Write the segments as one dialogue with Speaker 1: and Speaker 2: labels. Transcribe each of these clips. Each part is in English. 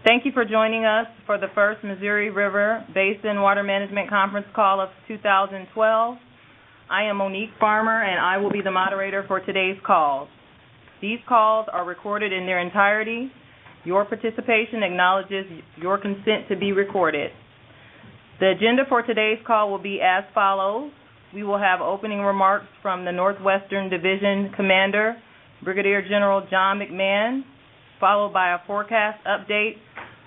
Speaker 1: Thank you for joining us for the first Missouri River Basin Water Management Conference call of 2012. I am Monique Farmer, and I will be the moderator for today's calls. These calls are recorded in their entirety. Your participation acknowledges your consent to be recorded. The agenda for today's call will be as follows. We will have opening remarks from the Northwestern Division Commander, Brigadier General John McMahon, followed by a forecast update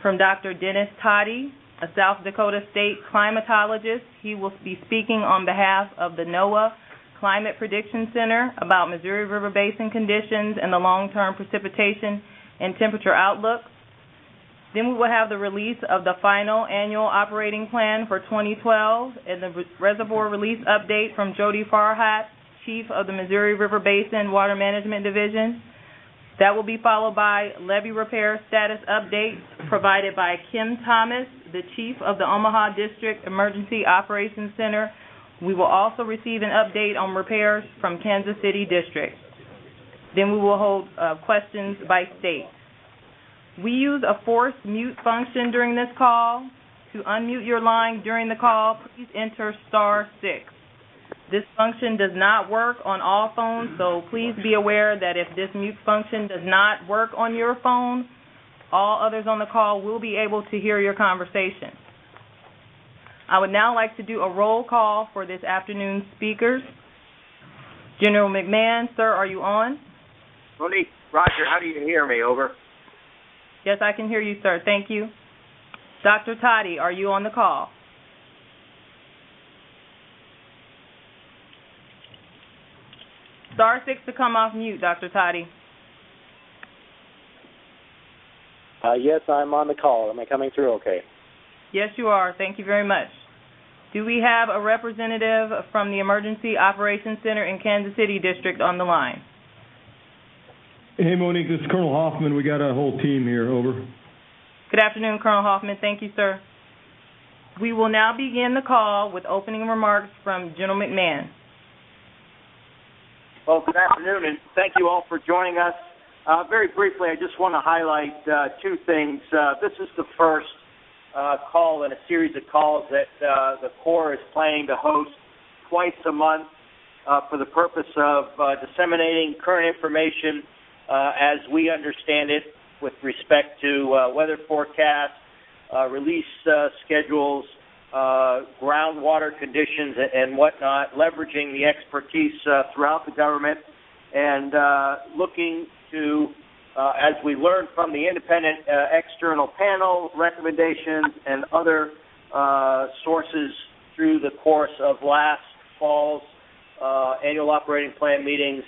Speaker 1: from Dr. Dennis Toddy, a South Dakota State climatologist. He will be speaking on behalf of the NOAA Climate Prediction Center about Missouri River Basin conditions and the long-term precipitation and temperature outlook. Then we will have the release of the final annual operating plan for 2012 and the reservoir release update from Jody Farhat, Chief of the Missouri River Basin Water Management Division. That will be followed by levee repair status updates provided by Kim Thomas, the Chief of the Omaha District Emergency Operations Center. We will also receive an update on repairs from Kansas City District. Then we will hold questions by state. We use a forced mute function during this call. To unmute your line during the call, please enter *6. This function does not work on all phones, so please be aware that if this mute function does not work on your phone, all others on the call will be able to hear your conversation. I would now like to do a roll call for this afternoon's speakers. General McMahon, sir, are you on?
Speaker 2: Monique, Roger, how do you hear me? Over.
Speaker 1: Yes, I can hear you, sir. Thank you. Dr. Toddy, are you on the call? *6 to come off mute, Dr. Toddy.
Speaker 3: Yes, I'm on the call. Am I coming through okay?
Speaker 1: Yes, you are. Thank you very much. Do we have a representative from the Emergency Operations Center in Kansas City District on the line?
Speaker 4: Hey, Monique, this is Colonel Hoffman. We got a whole team here. Over.
Speaker 1: Good afternoon, Colonel Hoffman. Thank you, sir. We will now begin the call with opening remarks from General McMahon.
Speaker 2: Well, good afternoon, and thank you all for joining us. Very briefly, I just want to highlight two things. This is the first call in a series of calls that the Corps is planning to host twice a month for the purpose of disseminating current information as we understand it with respect to weather forecasts, release schedules, groundwater conditions and whatnot, leveraging the expertise throughout the government and looking to, as we learn from the independent external panel recommendations and other sources through the course of last fall's annual operating plan meetings,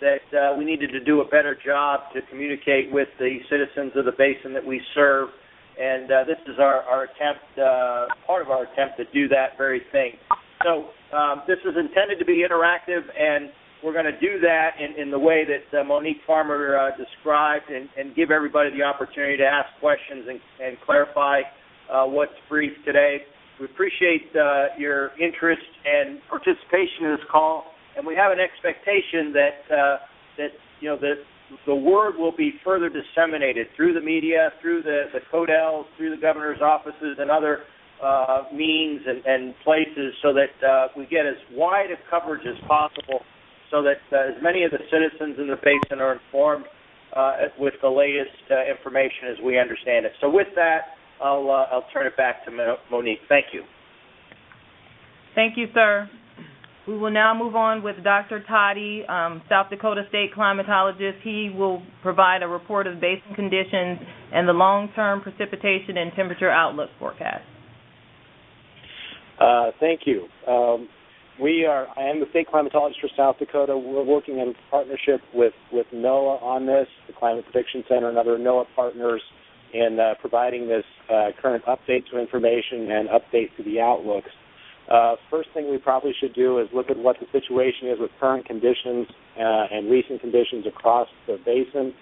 Speaker 2: that we needed to do a better job to communicate with the citizens of the basin that we serve. And this is our attempt, part of our attempt to do that very thing. So this is intended to be interactive, and we're going to do that in the way that Monique Farmer described and give everybody the opportunity to ask questions and clarify what's briefed today. We appreciate your interest and participation in this call, and we have an expectation that the word will be further disseminated through the media, through the CODELs, through the governor's offices and other means and places so that we get as wide a coverage as possible so that as many of the citizens in the basin are informed with the latest information as we understand it. So with that, I'll turn it back to Monique. Thank you.
Speaker 1: Thank you, sir. We will now move on with Dr. Toddy, South Dakota State climatologist. He will provide a report of basin conditions and the long-term precipitation and temperature outlook forecast.
Speaker 3: Thank you. I am the state climatologist for South Dakota. We're working in partnership with NOAA on this, the Climate Prediction Center, and other NOAA partners in providing this current update to information and update to the outlooks. First thing we probably should do is look at what the situation is with current conditions and recent conditions across the basin.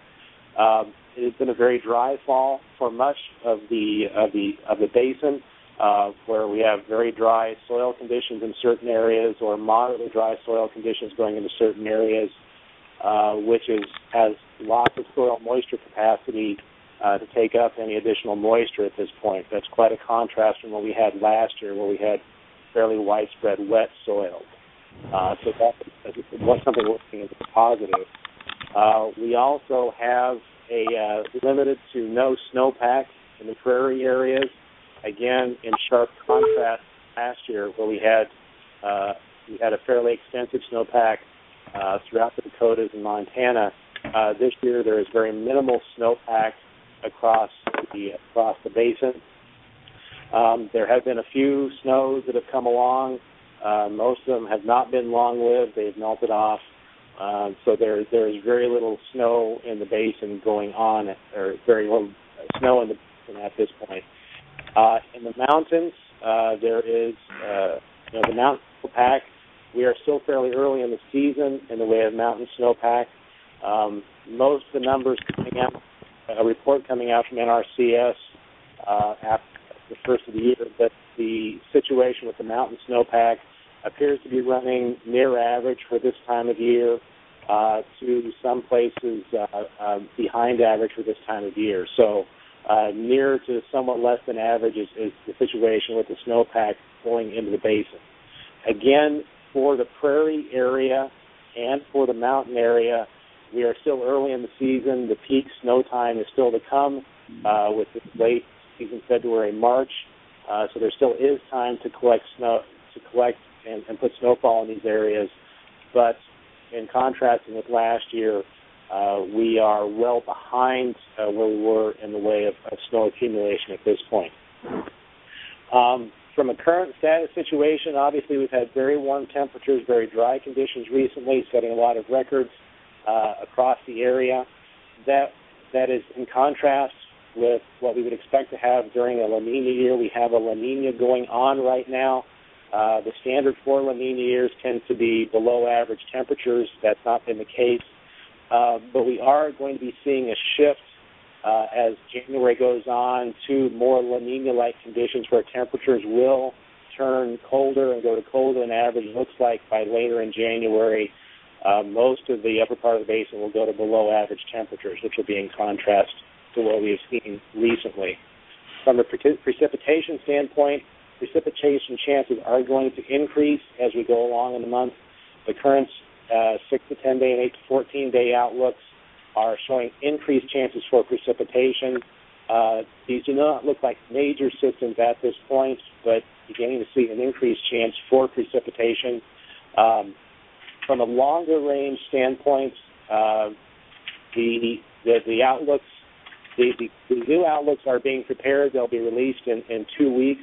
Speaker 3: It's been a very dry fall for much of the basin, where we have very dry soil conditions in certain areas or moderately dry soil conditions going into certain areas, which has lots of soil moisture capacity to take up any additional moisture at this point. That's quite a contrast from what we had last year, where we had fairly widespread wet soils. So that's something we're looking at as positive. We also have a limited to no snowpack in the prairie areas, again in sharp contrast to last year, where we had a fairly extensive snowpack throughout the Dakotas and Montana. This year there is very minimal snowpack across the basin. There have been a few snows that have come along. Most of them have not been long-lived. They've melted off. So there is very little snow in the basin going on, or very little snow in the basin at this point. In the mountains, there is the mountain snowpack. We are still fairly early in the season in the way of mountain snowpack. Most of the numbers coming out, a report coming out from NRCS after the first of the year, that the situation with the mountain snowpack appears to be running near average for this time of year, to some places behind average for this time of year. So near to somewhat less than average is the situation with the snowpack flowing into the basin. Again, for the prairie area and for the mountain area, we are still early in the season. The peak snow time is still to come with the late season, February, March. So there still is time to collect snow, and put snowfall in these areas. But in contrasting with last year, we are well behind where we were in the way of snow accumulation at this point. From a current status situation, obviously we've had very warm temperatures, very dry conditions recently, setting a lot of records across the area. That is in contrast with what we would expect to have during a La Nina year. We have a La Nina going on right now. The standard for La Nina years tend to be below average temperatures. That's not been the case. But we are going to be seeing a shift as January goes on to more La Nina-like conditions where temperatures will turn colder and go to colder than average. It looks like by later in January, most of the upper part of the basin will go to below average temperatures, which will be in contrast to what we have seen recently. From a precipitation standpoint, precipitation chances are going to increase as we go along in the month. The current 6 to 10 day and 8 to 14 day outlooks are showing increased chances for precipitation. These do not look like major systems at this point, but beginning to see an increased chance for precipitation. From a longer range standpoint, the outlooks, the new outlooks are being prepared. They'll be released in 2 weeks.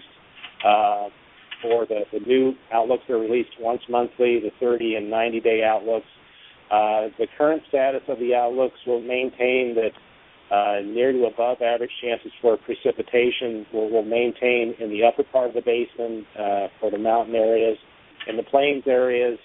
Speaker 3: For the new outlooks, they're released once monthly, the 30 and 90-day outlooks. The current status of the outlooks will maintain that near to above average chances for precipitation will maintain in the upper part of the basin for the mountain areas. In the plains areas,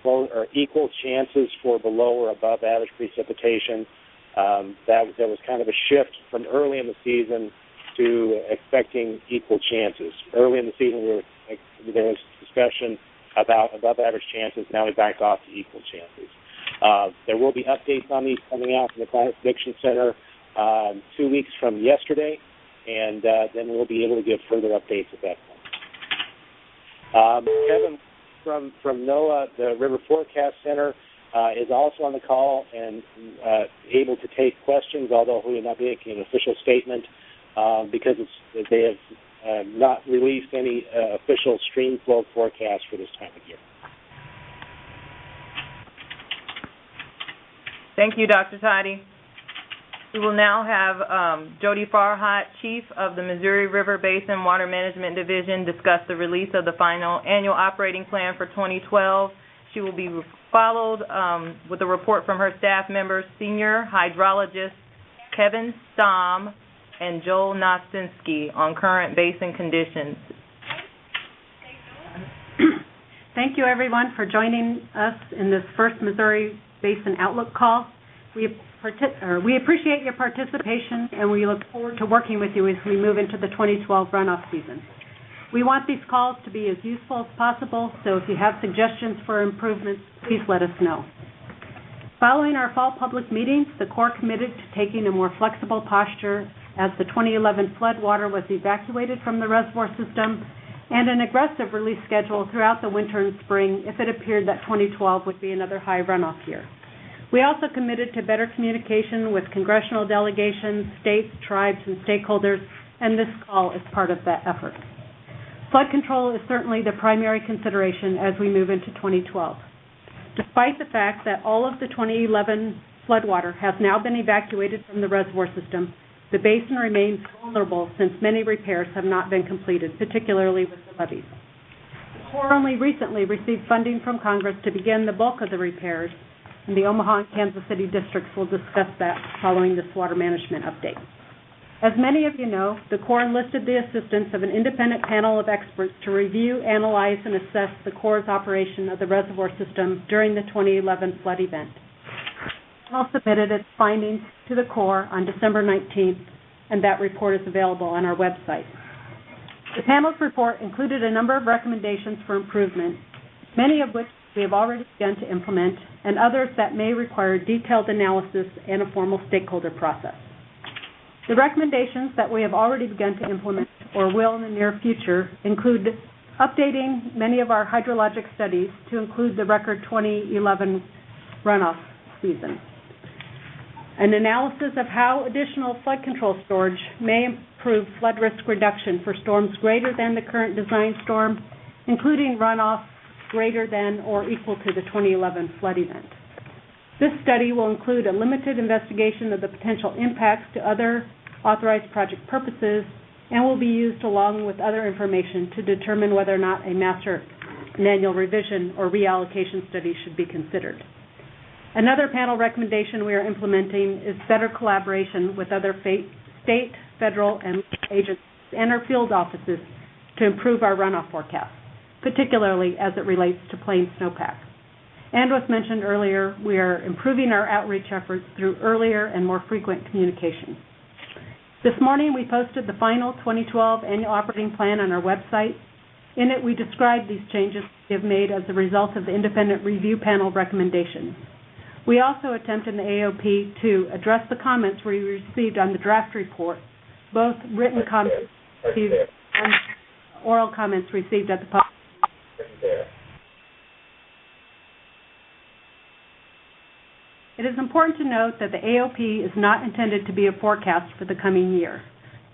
Speaker 3: or equal chances for below or above average precipitation. There was kind of a shift from early in the season to expecting equal chances. Early in the season, there was discussion about above average chances. Now we backed off to equal chances. There will be updates on these coming out from the Climate Prediction Center 2 weeks from yesterday, and then we'll be able to give further updates at that point. Kevin from NOAA, the River Forecast Center, is also on the call and able to take questions, although we will not be making an official statement because they have not released any official stream flow forecast for this time of year.
Speaker 1: Thank you, Dr. Toddy. We will now have Jody Farhat, Chief of the Missouri River Basin Water Management Division, discuss the release of the final annual operating plan for 2012. She will be followed with a report from her staff members, Senior Hydrologist Kevin Stamm and Joel Nostinsky, on current basin conditions.
Speaker 5: Thank you, everyone, for joining us in this first Missouri Basin Outlook call. We appreciate your participation, and we look forward to working with you as we move into the 2012 runoff season. We want these calls to be as useful as possible, so if you have suggestions for improvements, please let us know. Following our fall public meetings, the Corps committed to taking a more flexible posture as the 2011 flood water was evacuated from the reservoir system, and an aggressive release schedule throughout the winter and spring if it appeared that 2012 would be another high runoff year. We also committed to better communication with congressional delegations, states, tribes, and stakeholders, and this call is part of that effort. Flood control is certainly the primary consideration as we move into 2012. Despite the fact that all of the 2011 floodwater has now been evacuated from the reservoir system, the basin remains vulnerable since many repairs have not been completed, particularly with the levees. The Corps only recently received funding from Congress to begin the bulk of the repairs, and the Omaha and Kansas City districts will discuss that following this water management update. As many of you know, the Corps enlisted the assistance of an independent panel of experts to review, analyze, and assess the Corps' operation of the reservoir system during the 2011 flood event. The panel submitted its findings to the Corps on December 19th, and that report is available on our website. The panel's report included a number of recommendations for improvement, many of which we have already begun to implement, and others that may require detailed analysis and a formal stakeholder process. The recommendations that we have already begun to implement or will in the near future include updating many of our hydrologic studies to include the record 2011 runoff season, an analysis of how additional flood control storage may improve flood risk reduction for storms greater than the current design storm, including runoff greater than or equal to the 2011 flood event. This study will include a limited investigation of the potential impacts to other authorized project purposes and will be used along with other information to determine whether or not a master and annual revision or reallocation study should be considered. Another panel recommendation we are implementing is better collaboration with other state, federal, and agencies and our field offices to improve our runoff forecasts, particularly as it relates to plain snowpack. And was mentioned earlier, we are improving our outreach efforts through earlier and more frequent communication. This morning, we posted the final 2012 annual operating plan on our website. In it, we describe these changes we have made as a result of the independent review panel recommendations. We also attempt in the AOP to address the comments we received on the draft report, both written comments received and oral comments received at the public. It is important to note that the AOP is not intended to be a forecast for the coming year.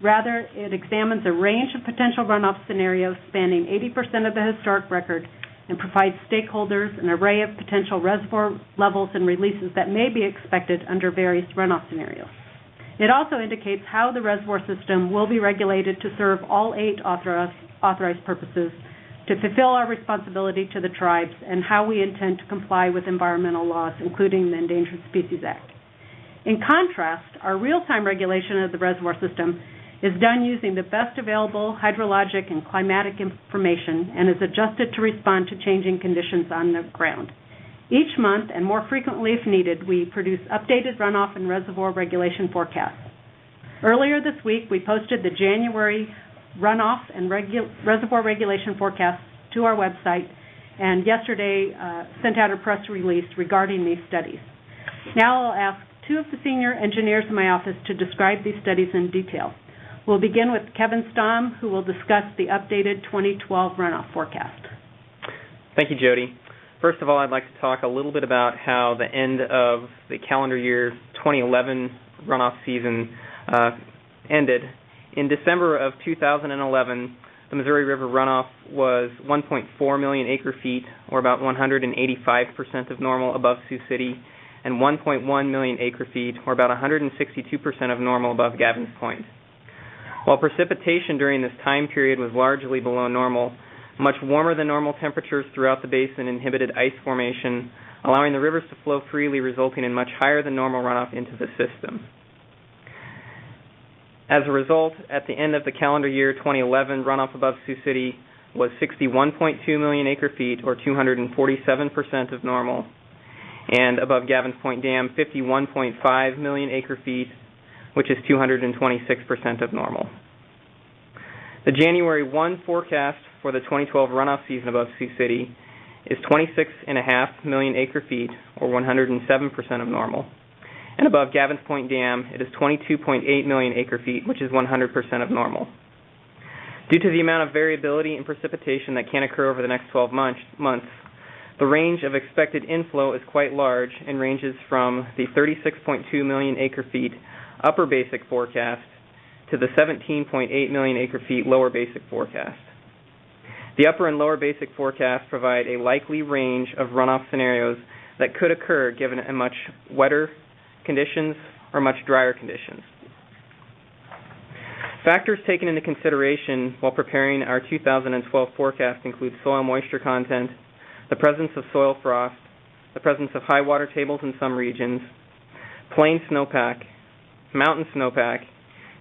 Speaker 5: Rather, it examines a range of potential runoff scenarios spanning 80% of the historic record and provides stakeholders an array of potential reservoir levels and releases that may be expected under various runoff scenarios. It also indicates how the reservoir system will be regulated to serve all 8 authorized purposes, to fulfill our responsibility to the tribes, and how we intend to comply with environmental laws, including the Endangered Species Act. In contrast, our real-time regulation of the reservoir system is done using the best available hydrologic and climatic information and is adjusted to respond to changing conditions on the ground. Each month, and more frequently if needed, we produce updated runoff and reservoir regulation forecasts. Earlier this week, we posted the January runoff and reservoir regulation forecasts to our website, and yesterday sent out a press release regarding these studies. Now I'll ask 2 of the senior engineers in my office to describe these studies in detail. We'll begin with Kevin Stamm, who will discuss the updated 2012 runoff forecast.
Speaker 6: Thank you, Jody. First of all, I'd like to talk a little bit about how the end of the calendar year 2011 runoff season ended. In December of 2011, the Missouri River runoff was 1.4 million acre-feet, or about 185% of normal above Sioux City, and 1.1 million acre-feet, or about 162% of normal above Gavin's Point. While precipitation during this time period was largely below normal, much warmer than normal temperatures throughout the basin inhibited ice formation, allowing the rivers to flow freely, resulting in much higher than normal runoff into the system. As a result, at the end of the calendar year 2011, runoff above Sioux City was 61.2 million acre-feet, or 247% of normal, and above Gavin's Point Dam, 51.5 million acre-feet, which is 226% of normal. The January 1 forecast for the 2012 runoff season above Sioux City is 26.5 million acre-feet, or 107% of normal. And above Gavins Point Dam, it is 22.8 million acre-feet, which is 100% of normal. Due to the amount of variability in precipitation that can occur over the next 12 months, the range of expected inflow is quite large and ranges from the 36.2 million acre-feet upper basic forecast to the 17.8 million acre-feet lower basic forecast. The upper and lower basic forecasts provide a likely range of runoff scenarios that could occur given a much wetter conditions or much drier conditions. Factors taken into consideration while preparing our 2012 forecast include soil moisture content, the presence of soil frost, the presence of high water tables in some regions, plain snowpack, mountain snowpack,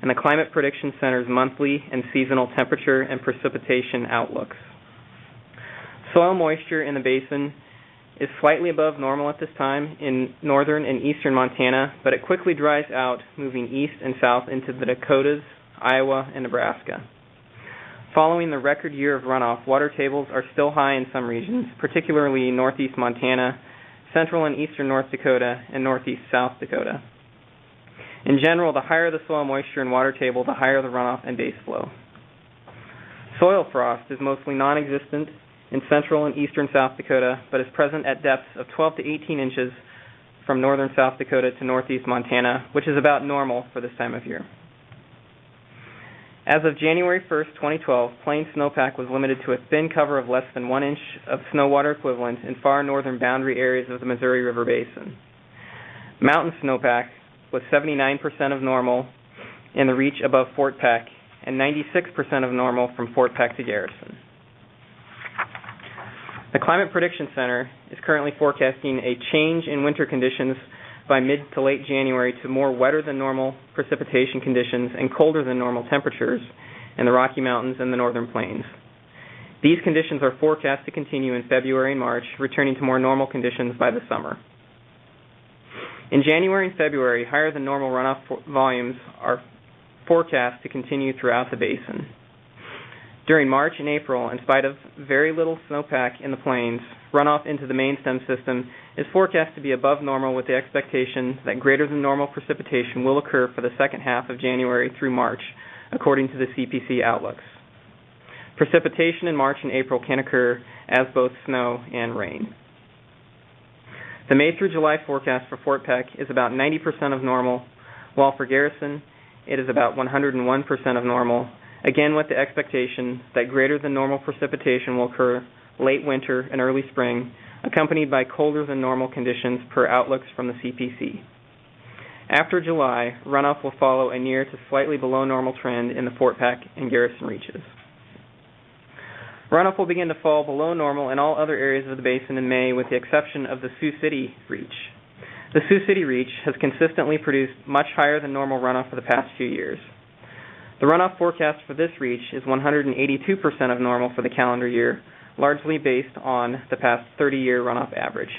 Speaker 6: and the Climate Prediction Center's monthly and seasonal temperature and precipitation outlooks. Soil moisture in the basin is slightly above normal at this time in northern and eastern Montana, but it quickly dries out, moving east and south into the Dakotas, Iowa, and Nebraska. Following the record year of runoff, water tables are still high in some regions, particularly northeast Montana, central and eastern North Dakota, and northeast South Dakota. In general, the higher the soil moisture and water table, the higher the runoff and base flow. Soil frost is mostly non-existent in central and eastern South Dakota, but is present at depths of 12 to 18 inches from northern South Dakota to northeast Montana, which is about normal for this time of year. As of January 1st, 2012, plain snowpack was limited to a thin cover of less than 1 inch of snow water equivalent in far northern boundary areas of the Missouri River Basin. Mountain snowpack was 79% of normal in the reach above Fort Peck and 96% of normal from Fort Peck to Garrison. The Climate Prediction Center is currently forecasting a change in winter conditions by mid to late January to more wetter than normal precipitation conditions and colder than normal temperatures in the Rocky Mountains and the Northern Plains. These conditions are forecast to continue in February and March, returning to more normal conditions by the summer. In January and February, higher than normal runoff volumes are forecast to continue throughout the basin. During March and April, in spite of very little snowpack in the plains, runoff into the main stem system is forecast to be above normal, with the expectation that greater than normal precipitation will occur for the second half of January through March, according to the CPC outlooks. Precipitation in March and April can occur as both snow and rain. The May through July forecast for Fort Peck is about 90% of normal, while for Garrison it is about 101% of normal, again with the expectation that greater than normal precipitation will occur late winter and early spring, accompanied by colder than normal conditions per outlooks from the CPC. After July, runoff will follow a near to slightly below normal trend in the Fort Peck and Garrison reaches. Runoff will begin to fall below normal in all other areas of the basin in May, with the exception of the Sioux City Reach. The Sioux City Reach has consistently produced much higher than normal runoff for the past few years. The runoff forecast for this reach is 182% of normal for the calendar year, largely based on the past 30-year runoff average.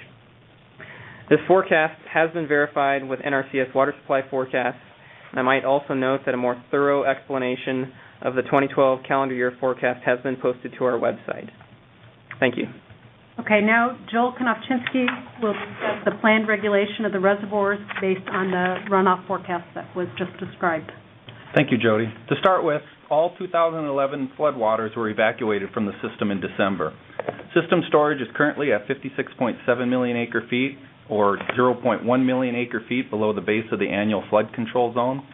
Speaker 6: This forecast has been verified with NRCS water supply forecasts, and I might also note that a more thorough explanation of the 2012 calendar year forecast has been posted to our website. Thank you.
Speaker 5: Okay, now Joel Konopchinsky will discuss the planned regulation of the reservoirs based on the runoff forecast that was just described.
Speaker 7: Thank you, Jody. To start with, all 2011 floodwaters were evacuated from the system in December. System storage is currently at 56.7 million acre-feet, or 0.1 million acre-feet below the base of the annual flood control zone.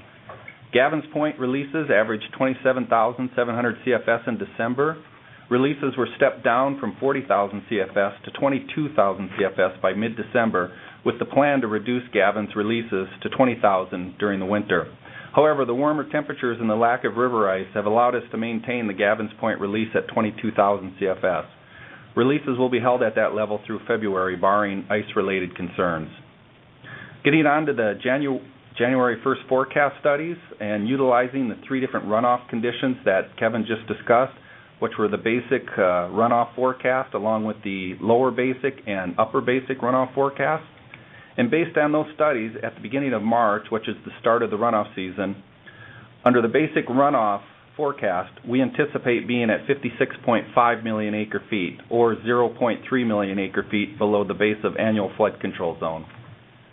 Speaker 7: Gavins Point releases averaged 27,700 CFS in December. Releases were stepped down from 40,000 CFS to 22,000 CFS by mid-December, with the plan to reduce Gavins releases to 20,000 during the winter. However, the warmer temperatures and the lack of river ice have allowed us to maintain the Gavins Point release at 22,000 CFS. Releases will be held at that level through February, barring ice-related concerns. Getting on to the January 1st forecast studies and utilizing the three different runoff conditions that Kevin just discussed, which were the basic runoff forecast along with the lower basic and upper basic runoff forecast. And based on those studies, at the beginning of March, which is the start of the runoff season, under the basic runoff forecast, we anticipate being at 56.5 million acre-feet, or 0.3 million acre-feet below the base of annual flood control zone.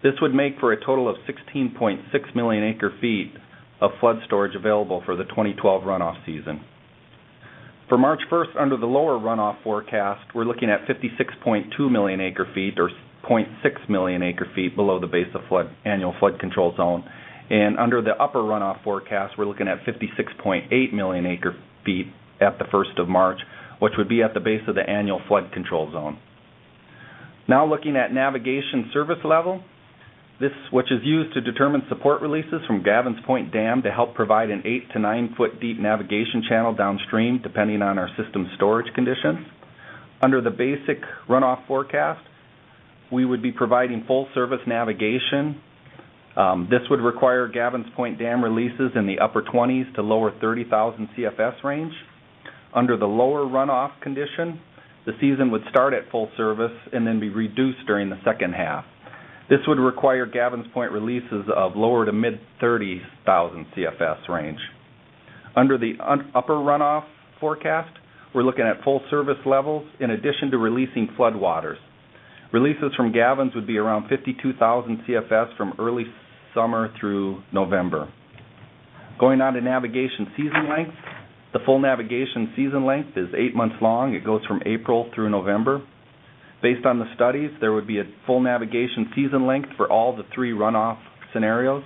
Speaker 7: This would make for a total of 16.6 million acre-feet of flood storage available for the 2012 runoff season. For March 1st, under the lower runoff forecast, we're looking at 56.2 million acre-feet, or 0.6 million acre-feet below the base of annual flood control zone. And under the upper runoff forecast, we're looking at 56.8 million acre-feet at the 1st of March, which would be at the base of the annual flood control zone. Now looking at navigation service level, which is used to determine support releases from Gavin's Point Dam to help provide an 8 to 9 foot deep navigation channel downstream depending on our system storage conditions. Under the basic runoff forecast, we would be providing full service navigation. This would require Gavin's Point Dam releases in the upper 20s to lower 30,000 CFS range. Under the lower runoff condition, the season would start at full service and then be reduced during the second half. This would require Gavin's Point releases of lower to mid 30,000 CFS range. Under the upper runoff forecast, we're looking at full service levels in addition to releasing floodwaters. Releases from Gavin's would be around 52,000 CFS from early summer through November. Going on to navigation season length, the full navigation season length is 8 months long. It goes from April through November. Based on the studies, there would be a full navigation season length for all the 3 runoff scenarios.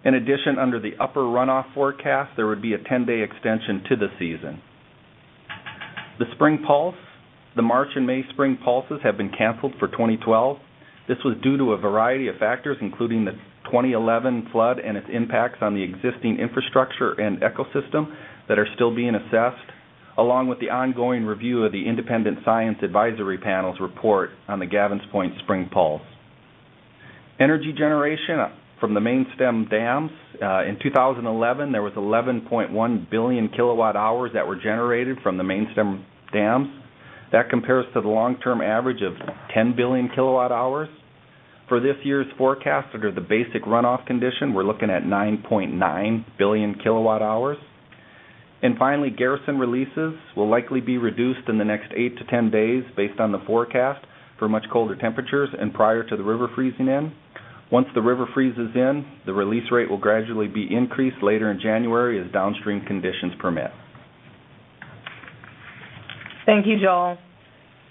Speaker 7: In addition, under the upper runoff forecast, there would be a 10-day extension to the season. The spring pulse, the March and May spring pulses have been canceled for 2012. This was due to a variety of factors, including the 2011 flood and its impacts on the existing infrastructure and ecosystem that are still being assessed, along with the ongoing review of the Independent Science Advisory Panel's report on the Gavin's Point Spring Pulse. Energy generation from the main stem dams. In 2011, there was 11.1 billion kilowatt hours that were generated from the main stem dams. That compares to the long-term average of 10 billion kilowatt hours. For this year's forecast, under the basic runoff condition, we're looking at 9.9 billion kilowatt hours. And finally, garrison releases will likely be reduced in the next 8 to 10 days based on the forecast for much colder temperatures and prior to the river freezing in. Once the river freezes in, the release rate will gradually be increased later in January as downstream conditions permit.
Speaker 1: Thank you, Joel.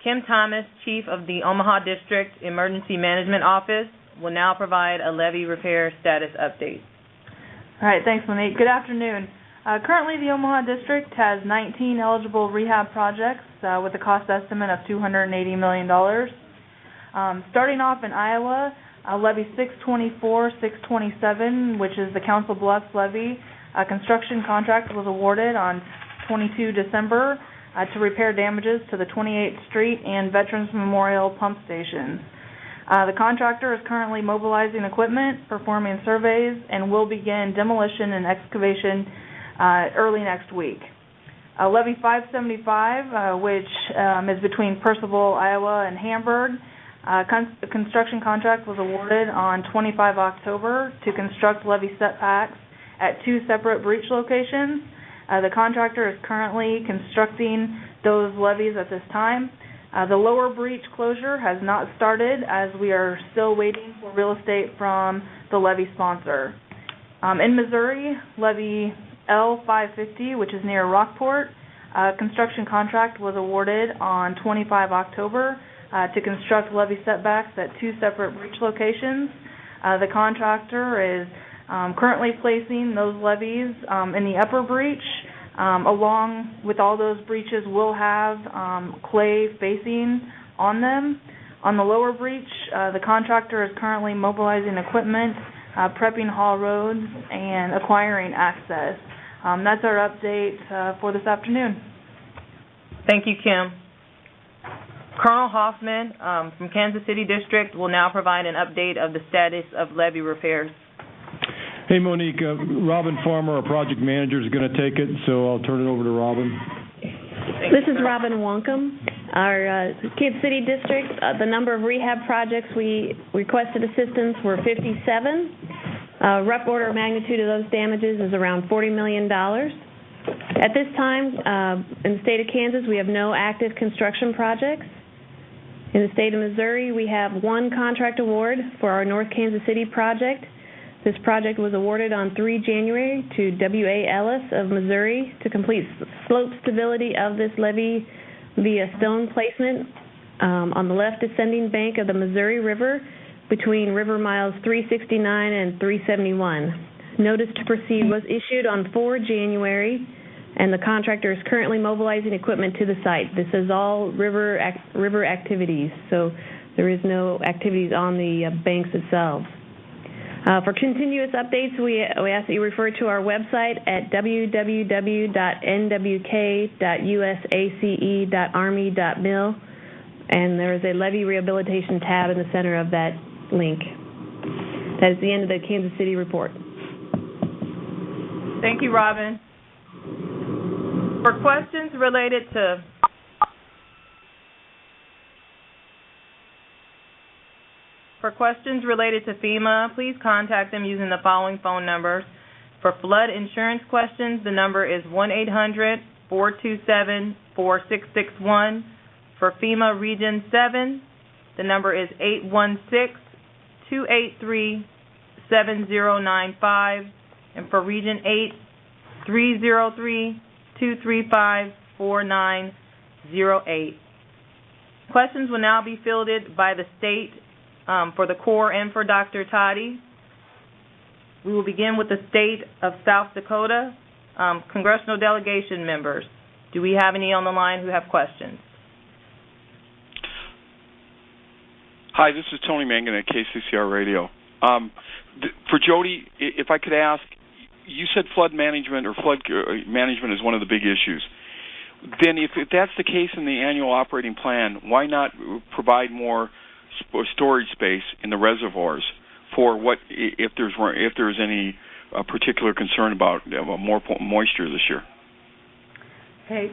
Speaker 1: Kim Thomas, Chief of the Omaha District Emergency Management Office, will now provide a levee repair status update.
Speaker 8: All right, thanks, Monique. Good afternoon. Currently, the Omaha District has 19 eligible rehab projects with a cost estimate of $280 million. Starting off in Iowa, Levee 624-627, which is the Council Bluffs levee, a construction contract was awarded on 22 December to repair damages to the 28th Street and Veterans Memorial pump stations. The contractor is currently mobilizing equipment, performing surveys, and will begin demolition and excavation early next week. Levee 575, which is between Percival, Iowa, and Hamburg, a construction contract was awarded on 25 October to construct levee setbacks at 2 separate breach locations. The contractor is currently constructing those levees at this time. The lower breach closure has not started as we are still waiting for real estate from the levee sponsor. In Missouri, Levee L550, which is near Rockport, a construction contract was awarded on 25 October to construct levee setbacks at 2 separate breach locations. The contractor is currently placing those levees in the upper breach. Along with all those breaches, will have clay facing on them. On the lower breach, the contractor is currently mobilizing equipment, prepping haul roads, and acquiring access. That's our update for this afternoon.
Speaker 1: Thank you, Kim. Colonel Hoffman from Kansas City District will now provide an update of the status of levee repairs.
Speaker 4: Hey, Monique, Robin Farmer, our project manager, is going to take it, so I'll turn it over to Robin.
Speaker 9: This is Robin Wonkum. Our Kansas City District, the number of rehab projects we requested assistance were 57. Rough order of magnitude of those damages is around $40 million. At this time, in the state of Kansas, we have no active construction projects. In the state of Missouri, we have one contract award for our North Kansas City project. This project was awarded on 3 January to W.A. Ellis of Missouri to complete slope stability of this levee via stone placement on the left descending bank of the Missouri River between river miles 369 and 371. Notice to proceed was issued on 4 January, and the contractor is currently mobilizing equipment to the site. This is all river activities, so there is no activities on the banks itself. For continuous updates, we ask that you refer to our website at www.nwk.usace.army.mil, and there is a levee rehabilitation tab in the center of that link. That is the end of the Kansas City report.
Speaker 1: Thank you, Robin. For questions related to FEMA, please contact them using the following phone numbers. For flood insurance questions, the number is 1-800-427-4661. For FEMA Region 7, the number is 816-283-7095. And for Region 8, 303-235-4908. Questions will now be fielded by the state for the Corps and for Dr. Toddy. We will begin with the state of South Dakota. Congressional delegation members, do we have any on the line who have questions?
Speaker 10: Hi, this is Tony Mangan at KCCR Radio. For Jody, if I could ask, you said flood management management is one of the big issues. Then if that's the case in the annual operating plan, why not provide more storage space in the reservoirs for what if there's any particular concern about more moisture this year?
Speaker 5: Okay,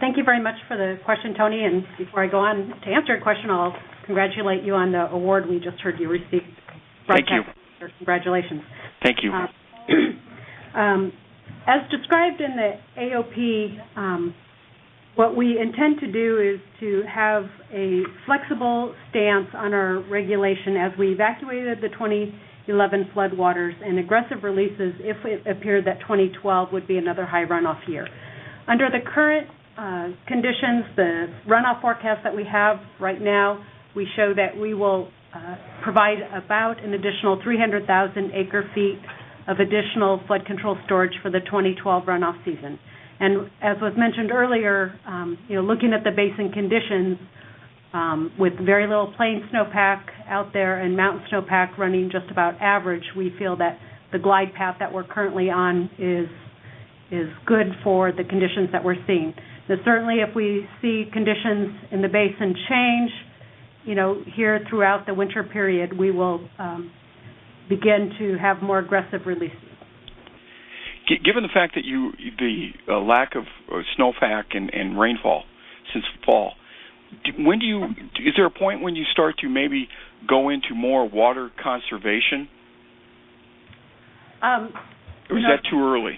Speaker 5: thank you very much for the question, Tony. And before I go on to answer your question, I'll congratulate you on the award we just heard you receive.
Speaker 10: Thank you.
Speaker 5: Congratulations.
Speaker 10: Thank you.
Speaker 5: As described in the AOP, what we intend to do is to have a flexible stance on our regulation as we evacuated the 2011 floodwaters and aggressive releases if it appeared that 2012 would be another high runoff year. Under the current conditions, the runoff forecast that we have right now, we show that we will provide about an additional 300,000 acre-feet of additional flood control storage for the 2012 runoff season. And as was mentioned earlier, looking at the basin conditions, with very little plain snowpack out there and mountain snowpack running just about average, we feel that the glide path that we're currently on is good for the conditions that we're seeing. Now, certainly if we see conditions in the basin change, here throughout the winter period, we will begin to have more aggressive releases.
Speaker 10: Given the fact that the lack of snowpack and rainfall since fall, is there a point when you start to maybe go into more water conservation? Or is that too early?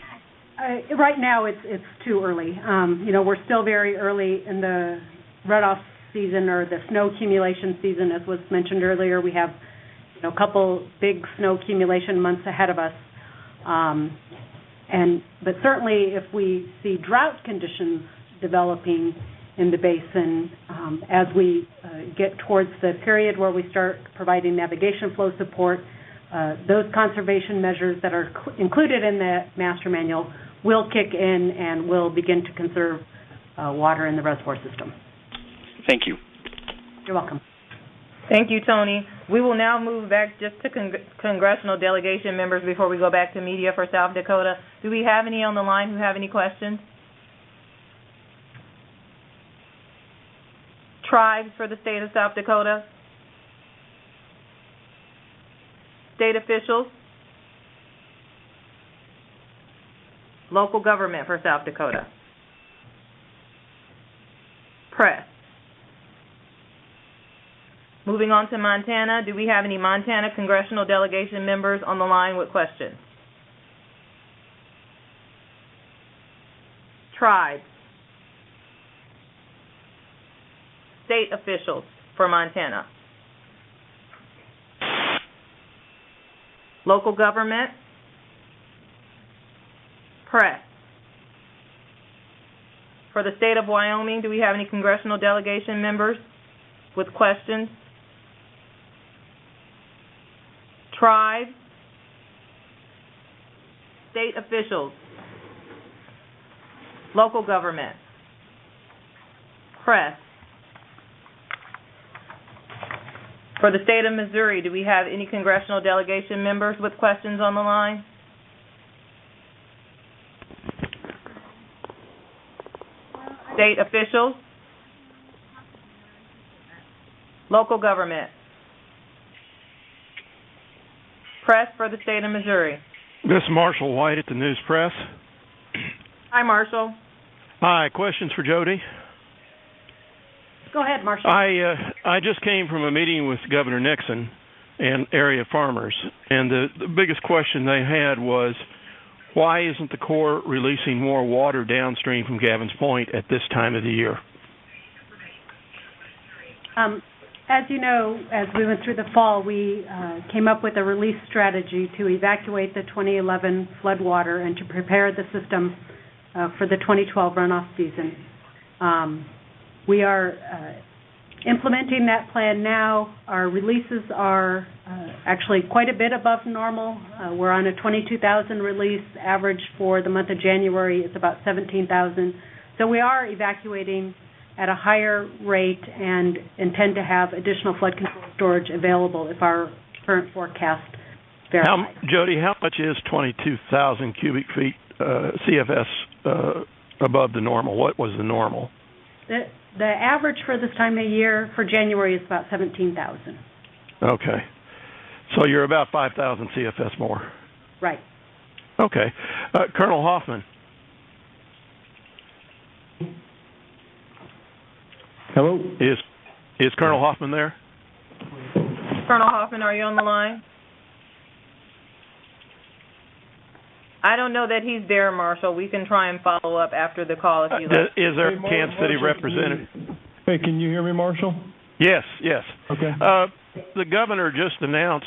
Speaker 5: Right now, it's too early. We're still very early in the runoff season or the snow accumulation season, as was mentioned earlier. We have a couple big snow accumulation months ahead of us. But certainly if we see drought conditions developing in the basin as we get towards the period where we start providing navigation flow support, those conservation measures that are included in the master manual will kick in and will begin to conserve water in the reservoir system.
Speaker 10: Thank you.
Speaker 5: You're welcome.
Speaker 1: Thank you, Tony. We will now move back just to congressional delegation members before we go back to media for South Dakota. Do we have any on the line who have any questions? Tribes for the state of South Dakota? State officials? Local government for South Dakota? Press? Moving on to Montana, do we have any Montana congressional delegation members on the line with questions? tribes, state officials for Montana, local government, press. For the state of Wyoming, do we have any congressional delegation members with questions? Tribes, state officials, local government, press. For the state of Missouri, do we have any congressional delegation members with questions on the line? State officials, local government, press for the state of Missouri.
Speaker 11: This is Marshall White at the News Press.
Speaker 1: Hi, Marshall.
Speaker 11: Hi, questions for Jody?
Speaker 5: Go ahead, Marshall.
Speaker 11: I just came from a meeting with Governor Nixon and area farmers, and the biggest question they had was, why isn't the Corps releasing more water downstream from Gavin's Point at this time of the year?
Speaker 5: As you know, as we went through the fall, we came up with a release strategy to evacuate the 2011 floodwater and to prepare the system for the 2012 runoff season. We are implementing that plan now. Our releases are actually quite a bit above normal. We're on a 22,000 release. Average for the month of January is about 17,000. So we are evacuating at a higher rate and intend to have additional flood control storage available if our current forecast verifies.
Speaker 11: Jody, how much is 22,000 cubic feet CFS above the normal? What was the normal?
Speaker 5: The average for this time of year for January is about 17,000.
Speaker 11: Okay. So you're about 5,000 CFS more.
Speaker 5: Right.
Speaker 11: Okay. Colonel Hoffman.
Speaker 4: Hello?
Speaker 11: Is Colonel Hoffman there?
Speaker 1: Colonel Hoffman, are you on the line? I don't know that he's there, Marshall. We can try and follow up after the call if you like.
Speaker 11: Is there a Kansas City representative?
Speaker 4: Hey, can you hear me, Marshall?
Speaker 11: Yes.
Speaker 4: Okay.
Speaker 11: The governor just announced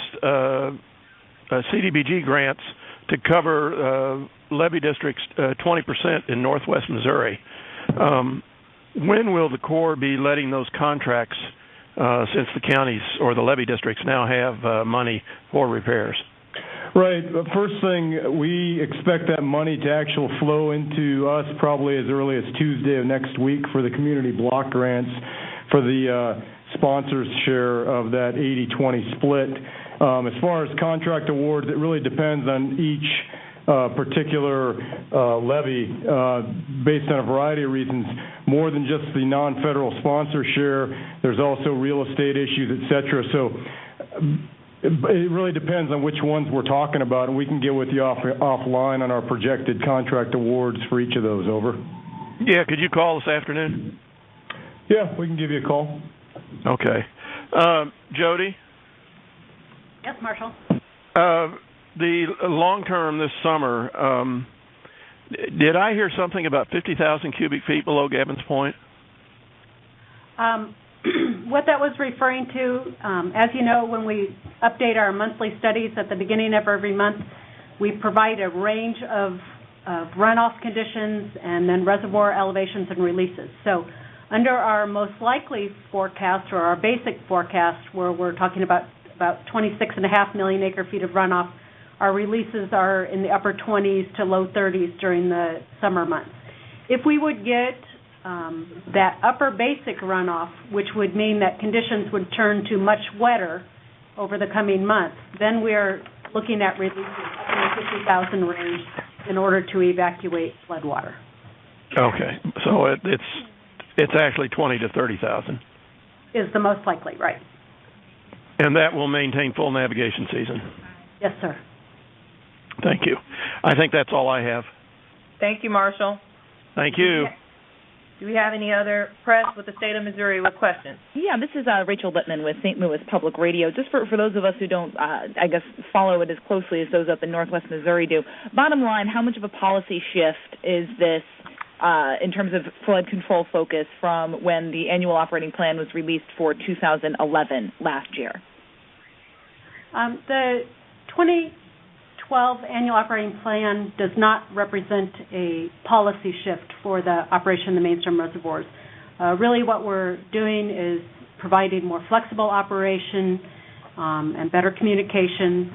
Speaker 11: CDBG grants to cover levee districts 20% in northwest Missouri. When will the Corps be letting those contracts, since the counties or the levee districts now have money for repairs?
Speaker 4: Right. First thing, we expect that money to actually flow into us probably as early as Tuesday of next week for the community block grants for the sponsors' share of that 80-20 split. As far as contract awards, it really depends on each particular levy based on a variety of reasons. More than just the non-federal sponsor share, there's also real estate issues, et cetera. So it really depends on which ones we're talking about, and we can get with you offline on our projected contract awards for each of those. Over.
Speaker 11: Yeah, could you call this afternoon?
Speaker 4: Yeah, we can give you a call.
Speaker 11: Okay. Jody?
Speaker 5: Yes, Marshall.
Speaker 11: The long term this summer, did I hear something about 50,000 cubic feet below Gavin's Point?
Speaker 5: What that was referring to, as you know, when we update our monthly studies at the beginning of every month, we provide a range of runoff conditions and then reservoir elevations and releases. So under our most likely forecast, or our basic forecast, where we're talking about 26.5 million acre feet of runoff, our releases are in the upper 20s to low 30s during the summer months. If we would get that upper basic runoff, which would mean that conditions would turn to much wetter over the coming months, then we're looking at releases in the 50,000 range in order to evacuate floodwater.
Speaker 11: Okay, so it's actually 20 to 30,000.
Speaker 5: Is the most likely, right?
Speaker 11: And that will maintain full navigation season.
Speaker 5: Yes, sir.
Speaker 11: Thank you. I think that's all I have.
Speaker 1: Thank you, Marshall.
Speaker 11: Thank you.
Speaker 1: Do we have any other press with the state of Missouri with questions?
Speaker 12: Yeah, this is Rachel Littman with St. Louis Public Radio. Just for those of us who don't, I guess, follow it as closely as those up in northwest Missouri do, bottom line, how much of a policy shift is this in terms of flood control focus from when the annual operating plan was released for 2011 last year?
Speaker 5: The 2012 annual operating plan does not represent a policy shift for the operation of the mainstem reservoirs. Really what we're doing is providing more flexible operation and better communication.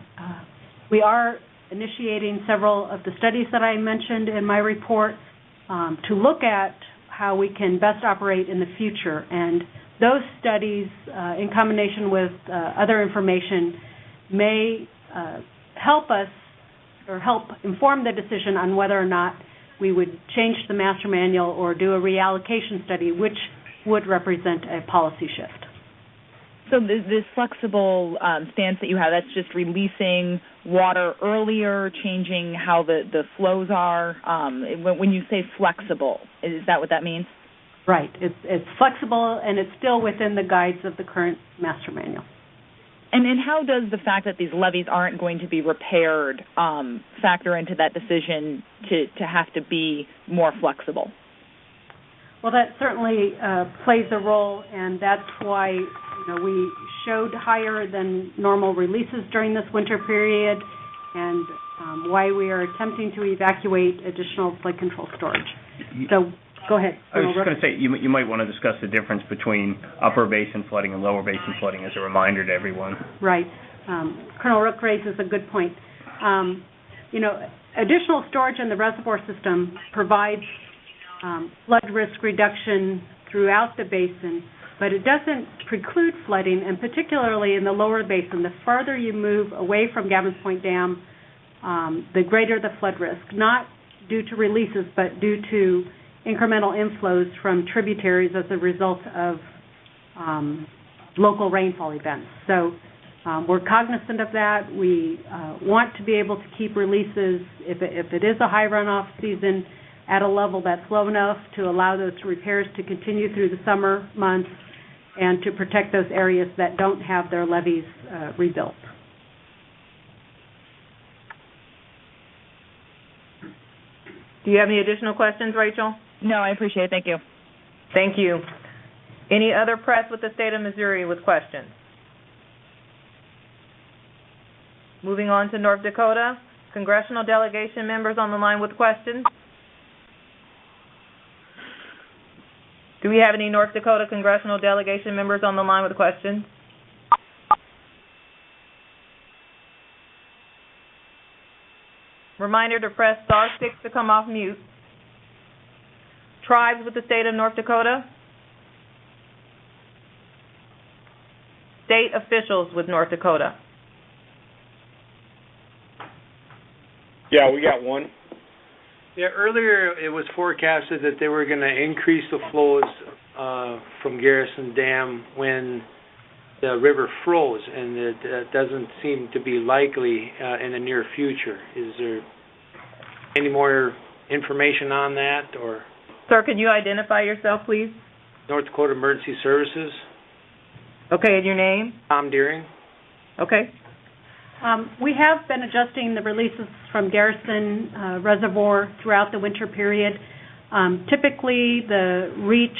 Speaker 5: We are initiating several of the studies that I mentioned in my report to look at how we can best operate in the future. And those studies, in combination with other information, may help us or help inform the decision on whether or not we would change the master manual or do a reallocation study, which would represent a policy shift.
Speaker 12: So this flexible stance that you have, that's just releasing water earlier, changing how the flows are. When you say flexible, is that what that means?
Speaker 5: Right. It's flexible, and it's still within the guides of the current master manual.
Speaker 12: And how does the fact that these levees aren't going to be repaired factor into that decision to have to be more flexible?
Speaker 5: Well, that certainly plays a role, and that's why we showed higher than normal releases during this winter period, and why we are attempting to evacuate additional flood control storage. So, go ahead.
Speaker 13: I was just going to say, you might want to discuss the difference between upper basin flooding and lower basin flooding as a reminder to everyone.
Speaker 5: Right. Colonel Rook raises a good point. Additional storage in the reservoir system provides flood risk reduction throughout the basin, but it doesn't preclude flooding, and particularly in the lower basin. The farther you move away from Gavin's Point Dam, the greater the flood risk, not due to releases, but due to incremental inflows from tributaries as a result of local rainfall events. So we're cognizant of that. We want to be able to keep releases, if it is a high runoff season, at a level that's low enough to allow those repairs to continue through the summer months and to protect those areas that don't have their levees rebuilt.
Speaker 1: Do you have any additional questions, Rachel?
Speaker 12: No, I appreciate it. Thank you.
Speaker 1: Thank you. Any other press with the state of Missouri with questions? Moving on to North Dakota, congressional delegation members on the line with questions. Do we have any North Dakota congressional delegation members on the line with questions? Reminder to press star 6 to come off mute. Tribes with the state of North Dakota. State officials with North Dakota.
Speaker 14: Yeah, we got one. Yeah, earlier it was forecasted that they were going to increase the flows from Garrison Dam when the river froze, and it doesn't seem to be likely in the near future. Is there any more information on that? Or
Speaker 1: Sir, can you identify yourself, please?
Speaker 14: North Dakota Emergency Services.
Speaker 1: Okay, and your name?
Speaker 14: Tom Deering.
Speaker 1: Okay.
Speaker 5: We have been adjusting the releases from Garrison Reservoir throughout the winter period. Typically, the reach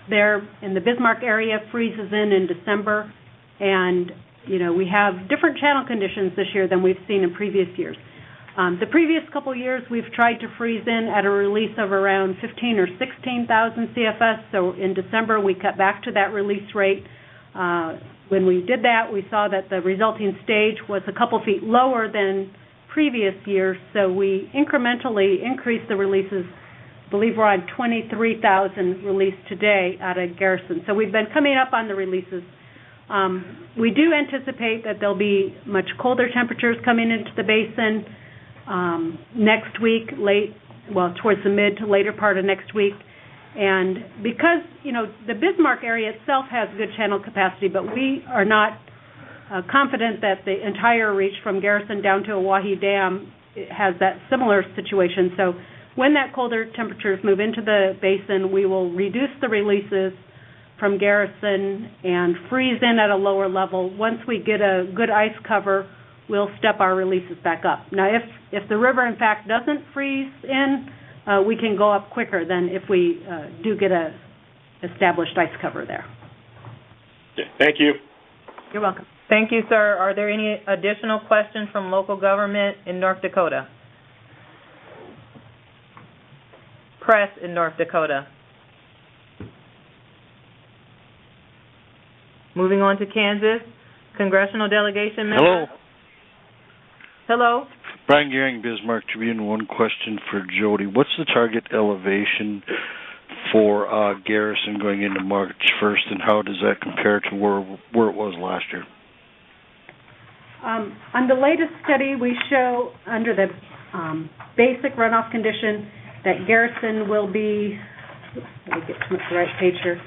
Speaker 5: there in the Bismarck area freezes in December, and we have different channel conditions this year than we've seen in previous years. The previous couple years, we've tried to freeze in at a release of around 15 or 16,000 CFS, so in December we cut back to that release rate. When we did that, we saw that the resulting stage was a couple feet lower than previous years, so we incrementally increased the releases. I believe we're on 23,000 released today out of Garrison. So we've been coming up on the releases. We do anticipate that there'll be much colder temperatures coming into the basin next week, towards the mid to later part of next week. And because, the Bismarck area itself has good channel capacity, but we are not confident that the entire reach from Garrison down to Oahe Dam has that similar situation. So when that colder temperatures move into the basin, we will reduce the releases from Garrison and freeze in at a lower level. Once we get a good ice cover, we'll step our releases back up. Now, if the river, in fact, doesn't freeze in we can go up quicker than if we do get a established ice cover there.
Speaker 3: Okay, thank you.
Speaker 5: You're welcome.
Speaker 1: Thank you, sir. Are there any additional questions from local government in North Dakota? Press in North Dakota. Moving on to Kansas, congressional delegation member. Hello.
Speaker 15: Brian Gehring, Bismarck Tribune. One question for Jody. What's the target elevation for Garrison going into March 1st, and how does that compare to where it was last year?
Speaker 5: On the latest study, we show under the basic runoff condition that Garrison will be, let me get to the right page here,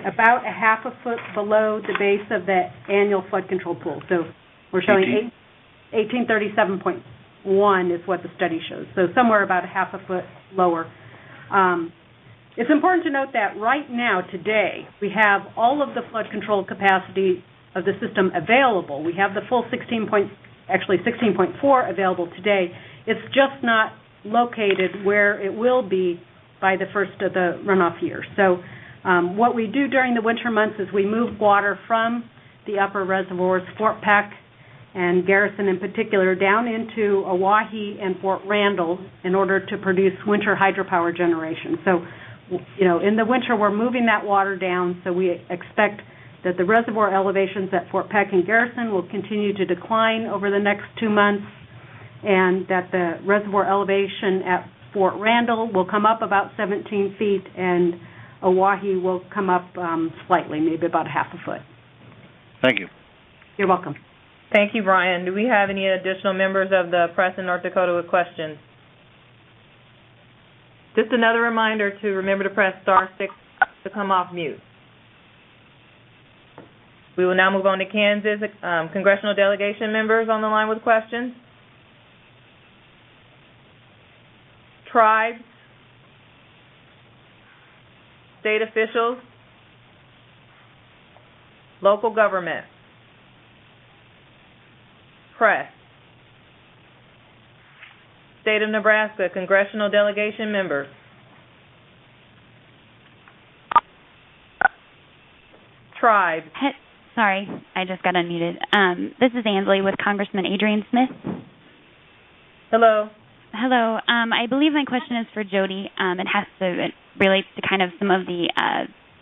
Speaker 5: about a half a foot below the base of the annual flood control pool. So we're showing 1837.1 is what the study shows. So somewhere about a half a foot lower. It's important to note that right now, today, we have all of the flood control capacity of the system available. We have the full 16.4 available today. It's just not located where it will be by the first of the runoff year. So what we do during the winter months is we move water from the upper reservoirs, Fort Peck and Garrison in particular, down into Oahe and Fort Randall in order to produce winter hydropower generation. So, in the winter we're moving that water down, so we expect that the reservoir elevations at Fort Peck and Garrison will continue to decline over the next 2 months, and that the reservoir elevation at Fort Randall will come up about 17 feet, and Oahe will come up slightly, maybe about a half a foot.
Speaker 15: Thank you.
Speaker 5: You're welcome.
Speaker 1: Thank you, Brian. Do we have any additional members of the press in North Dakota with questions? Just another reminder to remember to press *6 to come off mute. We will now move on to Kansas. Congressional delegation members on the line with questions. Tribes, state officials, local government, press, state of Nebraska, congressional delegation members. Tribes.
Speaker 16: Sorry, I just got unmuted. This is Ansley with Congressman Adrian Smith.
Speaker 1: Hello.
Speaker 16: Hello. I believe my question is for Jody. It relates to kind of some of the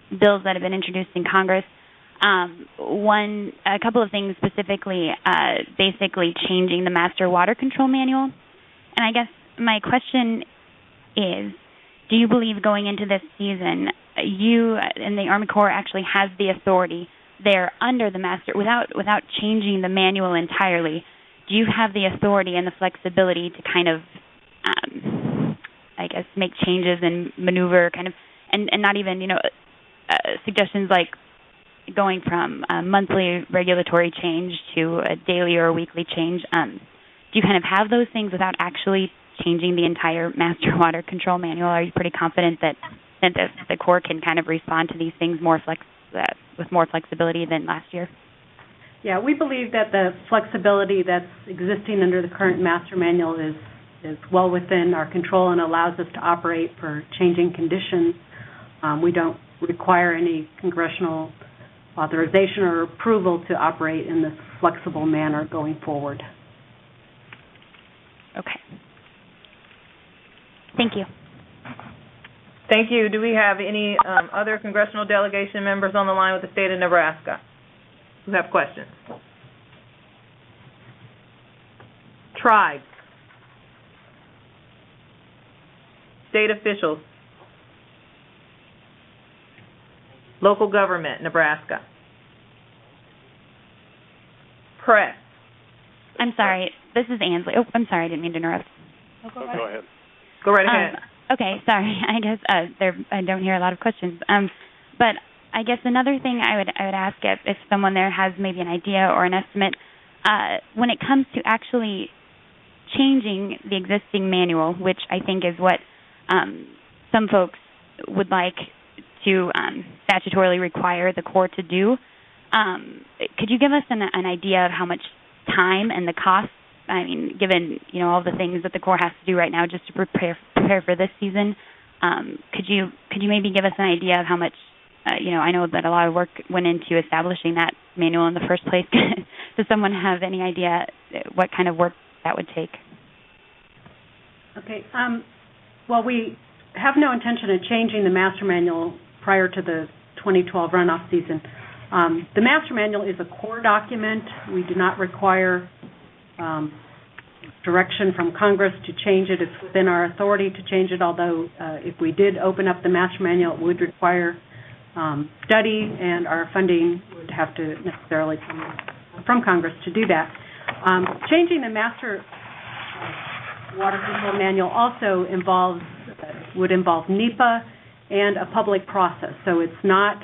Speaker 16: bills that have been introduced in Congress. A couple of things specifically, basically changing the Master Water Control Manual. And I guess my question is, do you believe going into this season, you and the Army Corps actually has the authority there under the master, without changing the manual entirely, do you have the authority and the flexibility to kind of, I guess, make changes and maneuver kind of, and not even, suggestions like going from a monthly regulatory change to a daily or a weekly change? Do you kind of have those things without actually changing the entire Master Water Control Manual? Are you pretty confident that the Corps can kind of respond to these things with more flexibility than last year?
Speaker 5: Yeah, we believe that the flexibility that's existing under the current Master Manual is well within our control and allows us to operate for changing conditions. We don't require any congressional authorization or approval to operate in this flexible manner going forward.
Speaker 16: Okay. Thank you.
Speaker 1: Thank you. Do we have any other congressional delegation members on the line with the state of Nebraska who have questions? Tribes, state officials, local government, Nebraska, press.
Speaker 16: I'm sorry. This is Ansley. Oh, I'm sorry. I didn't mean to interrupt.
Speaker 5: Go ahead.
Speaker 1: Go right ahead.
Speaker 16: Okay, sorry. I guess I don't hear a lot of questions. But I guess another thing I would ask if someone there has maybe an idea or an estimate, when it comes to actually changing the existing manual, which I think is what some folks would like to statutorily require the Corps to do, could you give us an idea of how much time and the cost I mean, given, all the things that the Corps has to do right now just to prepare for this season, could you maybe give us an idea of how much, I know that a lot of work went into establishing that manual in the first place. Does someone have any idea what kind of work that would take?
Speaker 5: Okay. Well, we have no intention of changing the master manual prior to the 2012 runoff season. The master manual is a core document. We do not require direction from Congress to change it. It's within our authority to change it, although if we did open up the master manual, it would require study, and our funding would have to necessarily come from Congress to do that. Changing the master water control manual also would involve NEPA and a public process. So it's not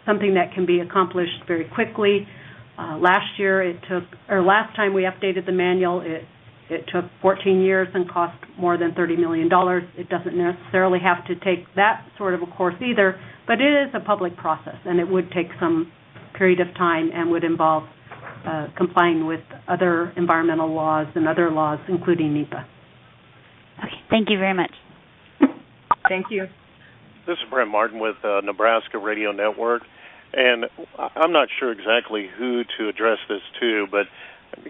Speaker 5: something that can be accomplished very quickly. Last time we updated the manual, it took 14 years and cost more than $30 million. It doesn't necessarily have to take that sort of a course either, but it is a public process, and it would take some period of time and would involve complying with other environmental laws and other laws, including NEPA.
Speaker 16: Okay, thank you very much.
Speaker 1: Thank you.
Speaker 17: This is Brent Martin with Nebraska Radio Network, and I'm not sure exactly who to address this to, but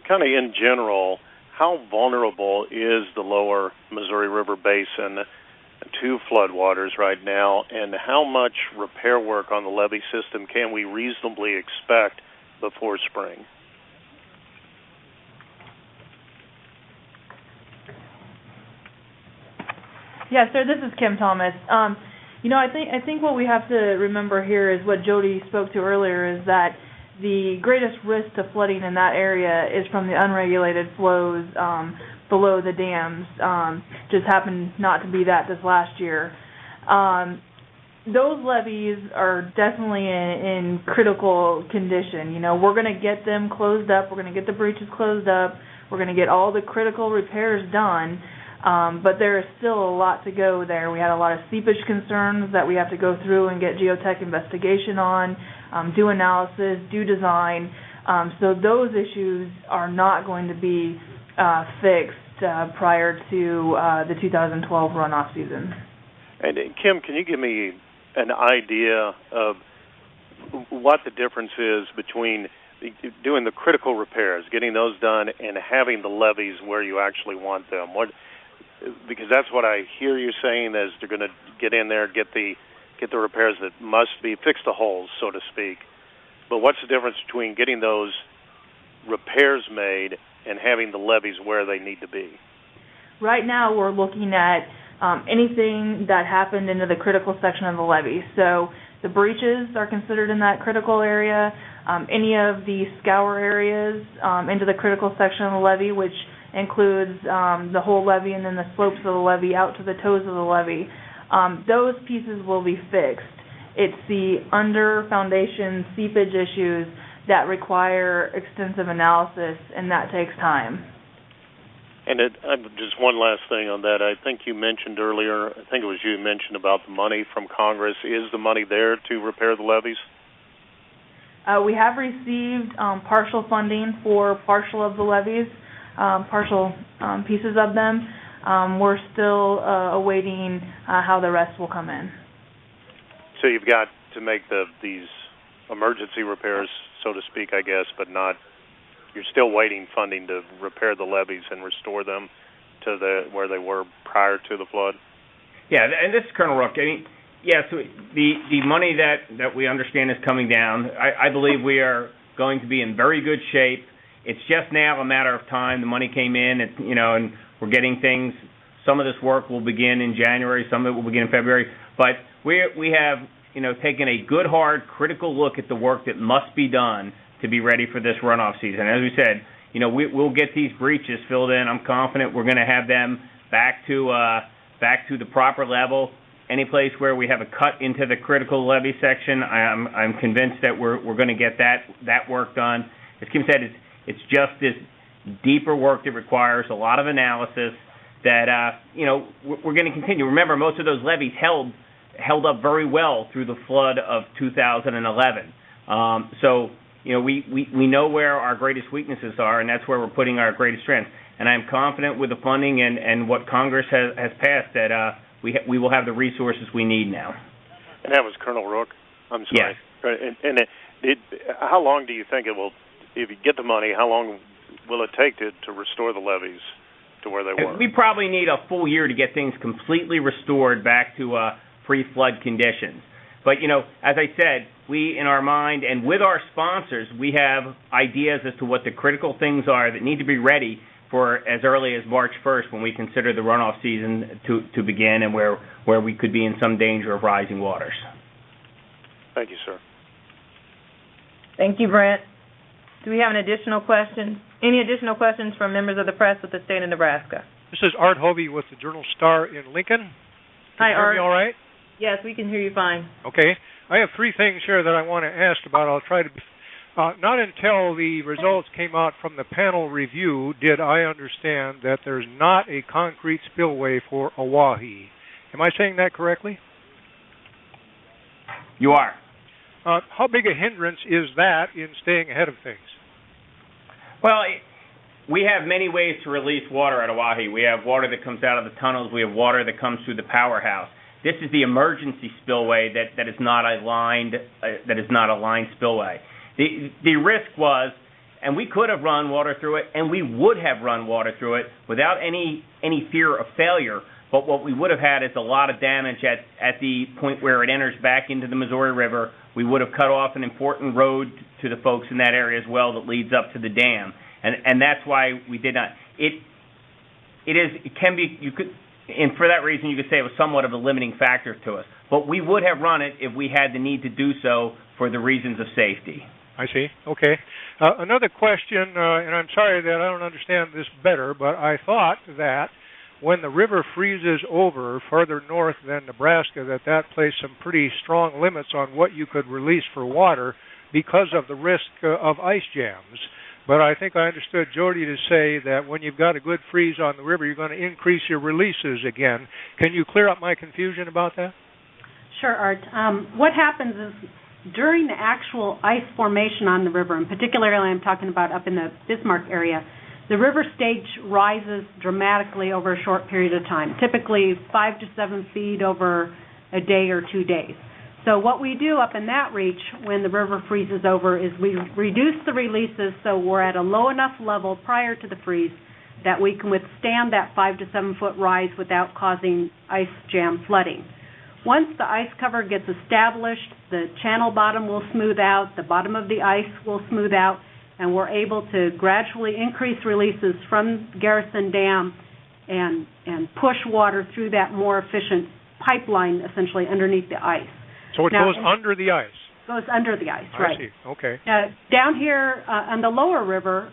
Speaker 17: kind of in general, how vulnerable is the lower Missouri River Basin to floodwaters right now, and how much repair work on the levee system can we reasonably expect before spring?
Speaker 8: Yeah, sir, this is Kim Thomas. I think what we have to remember here is what Jody spoke to earlier, is that the greatest risk to flooding in that area is from the unregulated flows below the dams. Just happened not to be that this last year. Those levees are definitely in critical condition. We're going to get them closed up. We're going to get the breaches closed up. We're going to get all the critical repairs done. But there is still a lot to go there. We had a lot of seepage concerns that we have to go through and get geotech investigation on, do analysis, do design. So those issues are not going to be fixed prior to the 2012 runoff season.
Speaker 17: And Kim, can you give me an idea of what the difference is between doing the critical repairs, getting those done, and having the levees where you actually want them? Because that's what I hear you saying, is they're going to get in there, get the repairs that must be, fix the holes, so to speak. But what's the difference between getting those repairs made and having the levees where they need to be?
Speaker 8: Right now we're looking at anything that happened into the critical section of the levee. So the breaches are considered in that critical area, any of the scour areas into the critical section of the levee, which includes the whole levee and then the slopes of the levee out to the toes of the levee. Those pieces will be fixed. It's the under foundation seepage issues that require extensive analysis, and that takes time.
Speaker 17: And just one last thing on that. I think you mentioned earlier, I think it was you who mentioned about the money from Congress. Is the money there to repair the levees?
Speaker 8: We have received partial funding for partial of the levees, partial pieces of them. We're still awaiting how the rest will come in.
Speaker 17: So you've got to make these emergency repairs, so to speak, I guess, but not. You're still waiting funding to repair the levees and restore them to where they were prior to the flood.
Speaker 13: Yeah, and this is Colonel Rook. So the money that we understand is coming down. I believe we are going to be in very good shape. It's just now a matter of time. The money came in, and we're getting things. Some of this work will begin in January. Some of it will begin in February. But we have taken a good, hard, critical look at the work that must be done to be ready for this runoff season. As we said, we'll get these breaches filled in. I'm confident we're going to have them back to the proper level. Any place where we have a cut into the critical levee section, I'm convinced that we're going to get that work done. As Kim said, it's just this deeper work that requires a lot of analysis that we're going to continue. Remember, most of those levees held up very well through the flood of 2011. So we know where our greatest weaknesses are, and that's where we're putting our greatest strength. And I'm confident with the funding and what Congress has passed that we will have the resources we need now.
Speaker 17: And that was Colonel Rook. I'm sorry.
Speaker 13: Yes.
Speaker 17: And how long do you think it will, if you get the money, how long will it take to restore the levees to where they were?
Speaker 13: We probably need a full year to get things completely restored back to pre-flood conditions. But, as I said, we, in our mind, and with our sponsors, we have ideas as to what the critical things are that need to be ready for as early as March 1st when we consider the runoff season to begin and where we could be in some danger of rising waters.
Speaker 17: Thank you, sir.
Speaker 1: Thank you, Brent. Do we have an additional question? Any additional questions from members of the press with the state of Nebraska?
Speaker 18: This is Art Hovey with the Journal-Star in Lincoln.
Speaker 1: Hi,
Speaker 18: Can you
Speaker 1: Art.
Speaker 18: hear me all right?
Speaker 1: Yes, we can hear you fine.
Speaker 18: Okay. I have three things here that I want to ask about. I'll try to not until the results came out from the panel review did I understand that there's not a concrete spillway for Oahe. Am I saying that correctly?
Speaker 13: You are.
Speaker 18: How big a hindrance is that in staying ahead of things?
Speaker 13: Well, we have many ways to release water at Oahe. We have water that comes out of the tunnels. We have water that comes through the powerhouse. This is the emergency spillway that is not a lined spillway. The risk was, and we could have run water through it, and we would have run water through it without any fear of failure. But what we would have had is a lot of damage at the point where it enters back into the Missouri River. We would have cut off an important road to the folks in that area as well that leads up to the dam, and that's why we did not. And for that reason, you could say it was somewhat of a limiting factor to us. But we would have run it if we had the need to do so for the reasons of safety.
Speaker 18: I see. Okay. Another question, and I'm sorry that I don't understand this better, but I thought that when the river freezes over further north than Nebraska, that placed some pretty strong limits on what you could release for water because of the risk of ice jams. But I think I understood Jody to say that when you've got a good freeze on the river, you're going to increase your releases again. Can you clear up my confusion about that?
Speaker 5: Sure, Art. What happens is during the actual ice formation on the river, and particularly I'm talking about up in the Bismarck area, the river stage rises dramatically over a short period of time, typically 5 to 7 feet over a day or 2 days. So what we do up in that reach when the river freezes over is we reduce the releases so we're at a low enough level prior to the freeze that we can withstand that 5 to 7 foot rise without causing ice jam flooding. Once the ice cover gets established, the channel bottom will smooth out, the bottom of the ice will smooth out, and we're able to gradually increase releases from Garrison Dam and push water through that more efficient pipeline essentially underneath the ice.
Speaker 18: So it goes under the ice?
Speaker 5: Goes under the ice, right.
Speaker 18: I see. Okay.
Speaker 5: Down here on the lower river,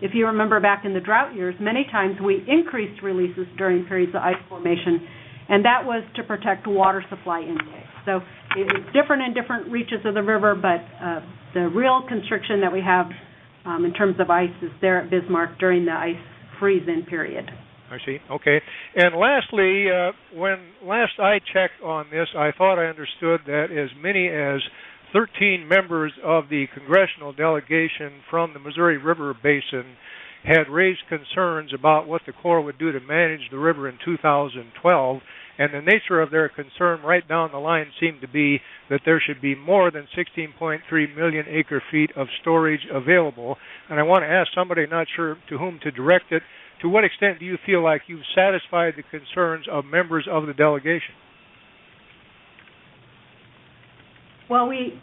Speaker 5: if you remember back in the drought years, many times we increased releases during periods of ice formation, and that was to protect water supply intake. So it's different in different reaches of the river, but the real constriction that we have in terms of ice is there at Bismarck during the ice freeze-in period.
Speaker 18: I see. Okay. And lastly, when last I checked on this, I thought I understood that as many as 13 members of the congressional delegation from the Missouri River Basin had raised concerns about what the Corps would do to manage the river in 2012, and the nature of their concern right down the line seemed to be that there should be more than 16.3 million acre-feet of storage available. And I want to ask somebody, not sure to whom to direct it, to what extent do you feel like you've satisfied the concerns of members of the delegation?
Speaker 5: Well, we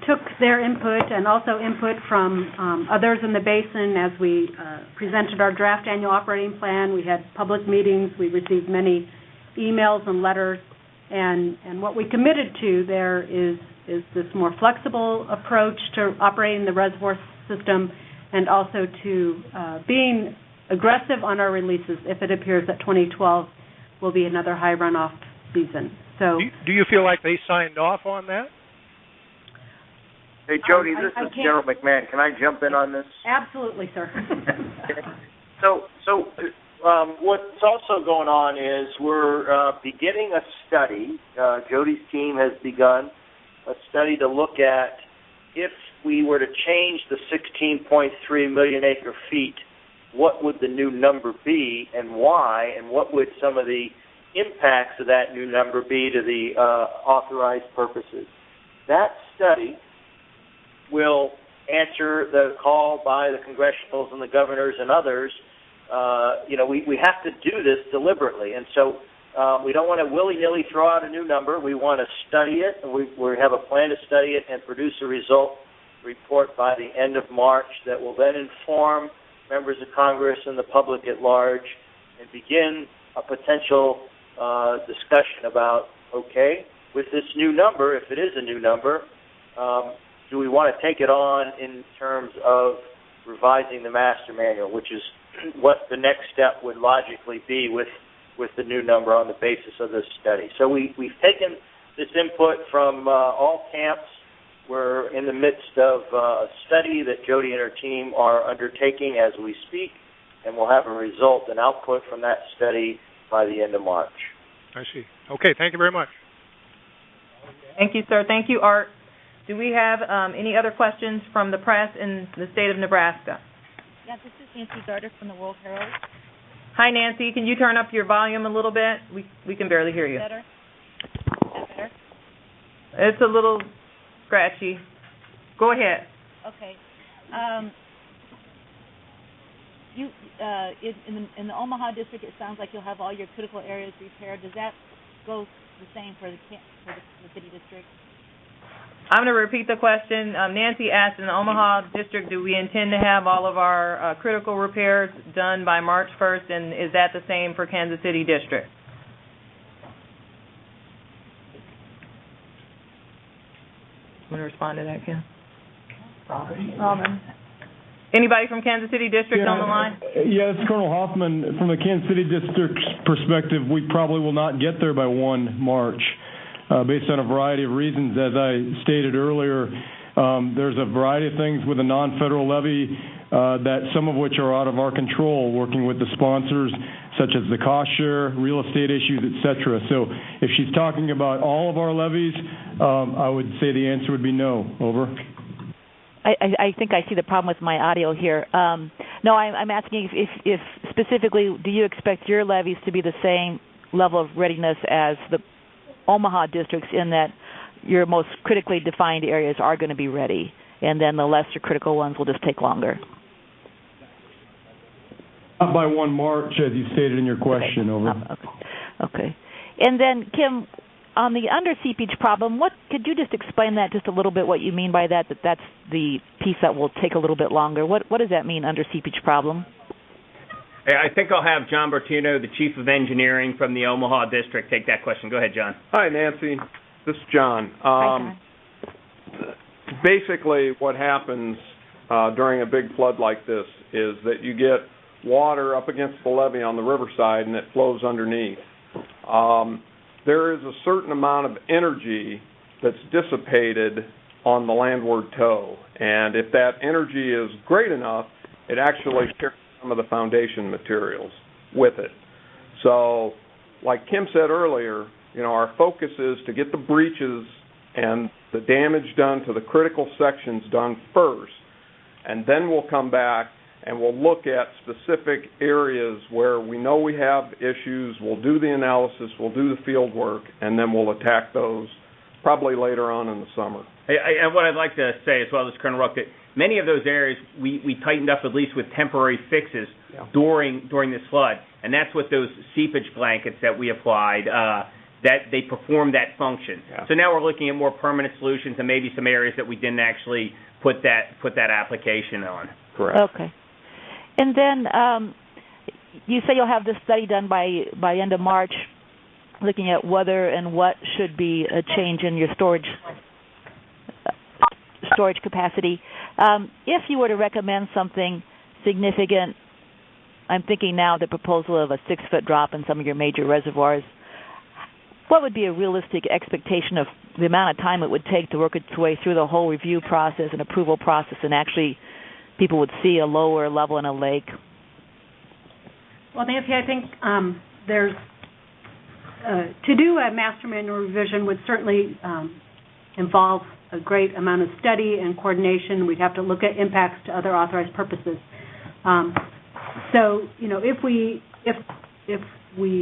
Speaker 5: took their input and also input from others in the basin as we presented our draft annual operating plan. We had public meetings. We received many emails and letters. And what we committed to there is this more flexible approach to operating the reservoir system and also to being aggressive on our releases if it appears that 2012 will be another high runoff season. So,
Speaker 18: do you feel like they signed off on that?
Speaker 2: Hey, Jody, this is General McMahon. Can I jump in on this?
Speaker 5: Absolutely, sir.
Speaker 2: So what's also going on is we're beginning a study. Jody's team has begun a study to look at if we were to change the 16.3 million acre feet, what would the new number be and why, and what would some of the impacts of that new number be to the authorized purposes? That study will answer the call by the congressionals and the governors and others. We have to do this deliberately, and so we don't want to willy-nilly throw out a new number. We want to study it. We have a plan to study it and produce a result report by the end of March that will then inform members of Congress and the public at large and begin a potential discussion about, okay, with this new number, if it is a new number, do we want to take it on in terms of revising the master manual, which is what the next step would logically be with the new number on the basis of this study. So we've taken this input from all camps. We're in the midst of a study that Jody and her team are undertaking as we speak, and we'll have a result, an output from that study by the end of March.
Speaker 18: I see. Okay, thank you very much.
Speaker 1: Thank you, sir. Thank you, Art. Do we have any other questions from the press in the state of Nebraska?
Speaker 19: Yeah, this is Nancy Garter from the World Herald.
Speaker 1: Hi, Nancy. Can you turn up your volume a little bit? We can barely hear you.
Speaker 19: Better? Is that better?
Speaker 1: It's a little scratchy. Go ahead.
Speaker 19: Okay. In the Omaha district, it sounds like you'll have all your critical areas repaired. Does that go the same for the city district?
Speaker 1: I'm going to repeat the question. Nancy asked, in the Omaha district, do we intend to have all of our critical repairs done by March 1st, and is that the same for Kansas City district? Want to respond to that, Kim? Robin. Anybody from Kansas City district on the line?
Speaker 4: Yeah, it's Colonel Hoffman. From the Kansas City district's perspective, we probably will not get there by 1 March. Based on a variety of reasons. As I stated earlier, there's a variety of things with a non-federal levy that some of which are out of our control, working with the sponsors, such as the cost share, real estate issues, et cetera. So if she's talking about all of our levies, I would say the answer would be no. Over.
Speaker 20: I think I see the problem with my audio here. No, I'm asking if specifically, do you expect your levies to be the same level of readiness as the Omaha districts, in that your most critically defined areas are going to be ready, and then the lesser critical ones will just take longer?
Speaker 4: Not by 1 March, as you stated in your question. Okay. Over.
Speaker 20: Okay. And then, Kim, on the under seepage problem, could you just explain that just a little bit, what you mean by that that's the piece that will take a little bit longer? What does that mean, under seepage problem?
Speaker 13: I think I'll have John Bertino, the Chief of Engineering from the Omaha District, take that question. Go ahead, John.
Speaker 21: Hi, Nancy. This is John.
Speaker 20: Hi, John.
Speaker 21: Basically, what happens during a big flood like this is that you get water up against the levee on the riverside and it flows underneath. There is a certain amount of energy that's dissipated on the landward toe, and if that energy is great enough, it actually carries some of the foundation materials with it. So, like Kim said earlier, our focus is to get the breaches and the damage done to the critical sections done first, and then we'll come back and we'll look at specific areas where we know we have issues. We'll do the analysis, we'll do the field work, and then we'll attack those probably later on in the summer.
Speaker 13: And what I'd like to say as well is, Colonel Ruck, that many of those areas we tightened up at least with temporary fixes during this flood, and that's what those seepage blankets that we applied, that they perform that function. Yeah. So now we're looking at more permanent solutions and maybe some areas that we didn't actually put that application on.
Speaker 21: Correct.
Speaker 20: Okay. And then you say you'll have this study done by end of March, looking at whether and what should be a change in your storage capacity. If you were to recommend something significant, I'm thinking now the proposal of a 6-foot drop in some of your major reservoirs, what would be a realistic expectation of the amount of time it would take to work its way through the whole review process and approval process, and actually people would see a lower level in a lake?
Speaker 5: Well, Nancy, I think there's to do a master manual revision would certainly involve a great amount of study and coordination. We'd have to look at impacts to other authorized purposes. So, if we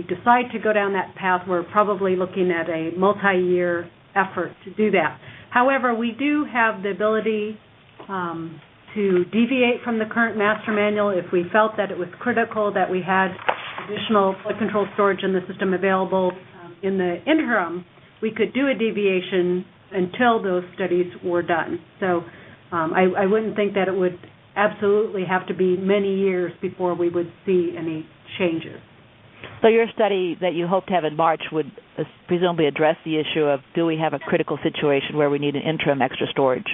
Speaker 5: decide to go down that path, we're probably looking at a multi-year effort to do that. However, we do have the ability to deviate from the current master manual if we felt that it was critical that we had additional flood control storage in the system available. In the interim, we could do a deviation until those studies were done. So I wouldn't think that it would absolutely have to be many years before we would see any changes.
Speaker 20: So your study that you hope to have in March would presumably address the issue of, do we have a critical situation where we need an interim extra storage?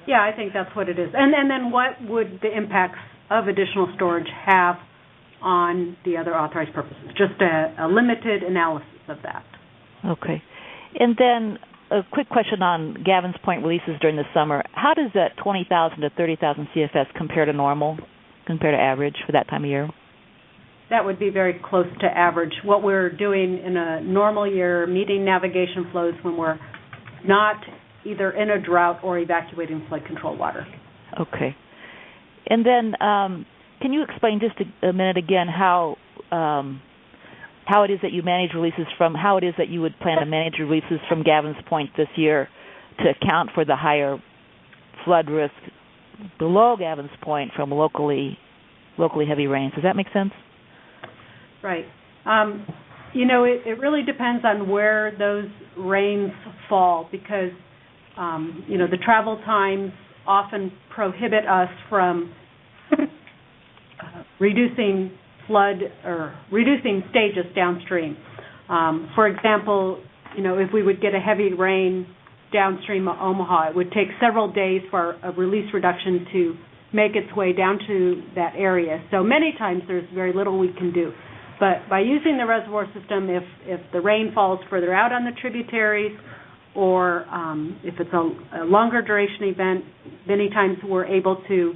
Speaker 5: Yeah, I think that's what it is. And then what would the impacts of additional storage have on the other authorized purposes? Just a limited analysis of that.
Speaker 20: Okay. And then a quick question on Gavin's Point releases during the summer. How does that 20,000 to 30,000 CFS compare to normal, compare to average for that time of year?
Speaker 5: That would be very close to average. What we're doing in a normal year, meeting navigation flows when we're not either in a drought or evacuating flood control water.
Speaker 20: Okay. And then can you explain just a minute again how it is that you manage releases from, how it is that you would plan to manage releases from Gavin's Point this year to account for the higher flood risk below Gavin's Point from locally heavy rains? Does that make sense?
Speaker 5: Right. It really depends on where those rains fall because, the travel times often prohibit us from reducing flood or reducing stages downstream. For example, if we would get a heavy rain downstream of Omaha, it would take several days for a release reduction to make its way down to that area. So many times there's very little we can do. But by using the reservoir system, if the rain falls further out on the tributaries or if it's a longer duration event, many times we're able to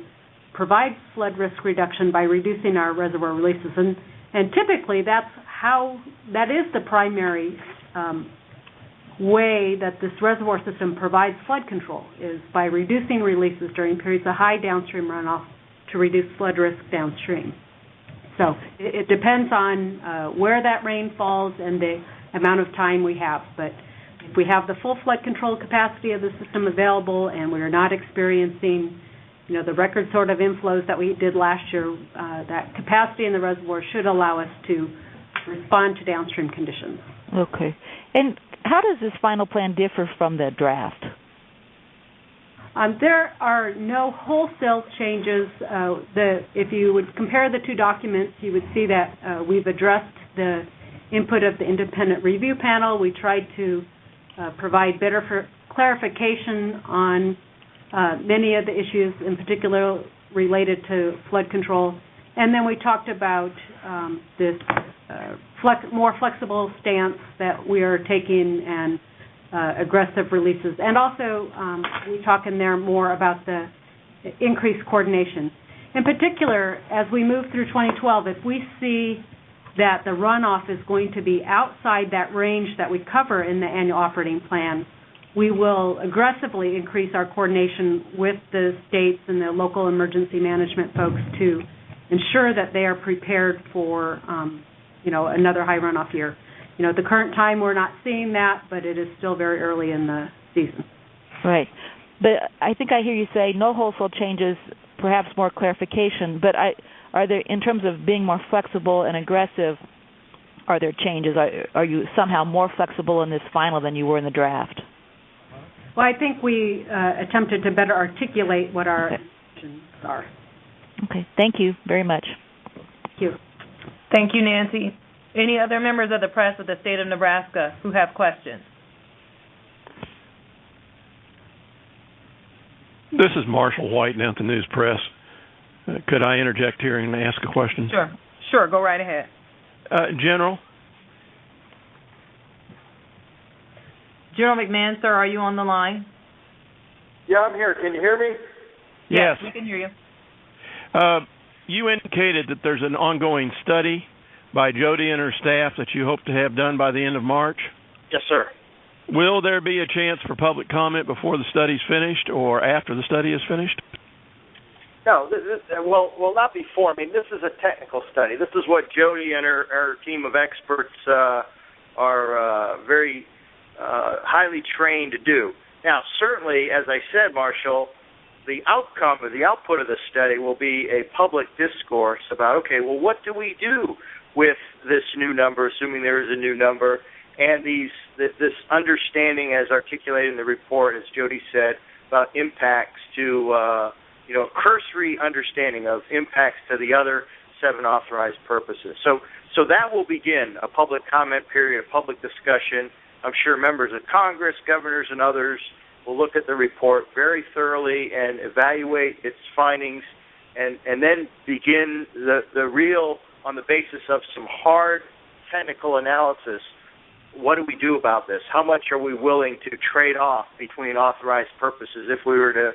Speaker 5: provide flood risk reduction by reducing our reservoir releases. And typically that is the primary way that this reservoir system provides flood control, is by reducing releases during periods of high downstream runoff to reduce flood risk downstream. So it depends on where that rain falls and the amount of time we have. But if we have the full flood control capacity of the system available and we're not experiencing, the record sort of inflows that we did last year, that capacity in the reservoir should allow us to respond to downstream conditions.
Speaker 20: Okay. And how does this final plan differ from the draft?
Speaker 5: There are no wholesale changes. If you would compare the two documents, you would see that we've addressed the input of the independent review panel. We tried to provide better clarification on many of the issues, in particular related to flood control. And then we talked about this more flexible stance that we are taking and aggressive releases. And also, we talk in there more about the increased coordination. In particular, as we move through 2012, if we see that the runoff is going to be outside that range that we cover in the annual operating plan, we will aggressively increase our coordination with the states and the local emergency management folks to ensure that they are prepared for, another high runoff year. At the current time, we're not seeing that, but it is still very early in the season.
Speaker 20: Right. But I think I hear you say no wholesale changes, perhaps more clarification. But are there, in terms of being more flexible and aggressive, are there changes? Are you somehow more flexible in this final than you were in the draft?
Speaker 5: Well, I think we attempted to better articulate what our intentions are.
Speaker 20: Okay. Thank you very much.
Speaker 5: Thank you.
Speaker 1: Thank you, Nancy. Any other members of the press of the state of Nebraska who have questions?
Speaker 11: This is Marshall White, Nancy News Press. Could I interject here and ask a question?
Speaker 1: Sure, go right ahead.
Speaker 11: General
Speaker 1: McMahon, sir, are you on the line?
Speaker 2: Yeah, I'm here. Can you hear me?
Speaker 11: Yes.
Speaker 1: We can hear you.
Speaker 11: You indicated that there's an ongoing study by Jody and her staff that you hope to have done by the end of March?
Speaker 2: Yes, sir.
Speaker 11: Will there be a chance for public comment before the study's finished or after the study is finished?
Speaker 2: No, well, not before. I mean, this is a technical study. This is what Jody and her team of experts are very highly trained to do. Now, certainly, as I said, Marshall, the outcome or the output of the study will be a public discourse about, okay, well, what do we do with this new number, assuming there is a new number, and this understanding as articulated in the report, as Jody said, about impacts to, cursory understanding of impacts to the other 7 authorized purposes. So that will begin a public comment period, a public discussion. I'm sure members of Congress, governors, and others will look at the report very thoroughly and evaluate its findings and then begin the real, on the basis of some hard technical analysis, what do we do about this? How much are we willing to trade off between authorized purposes if we were to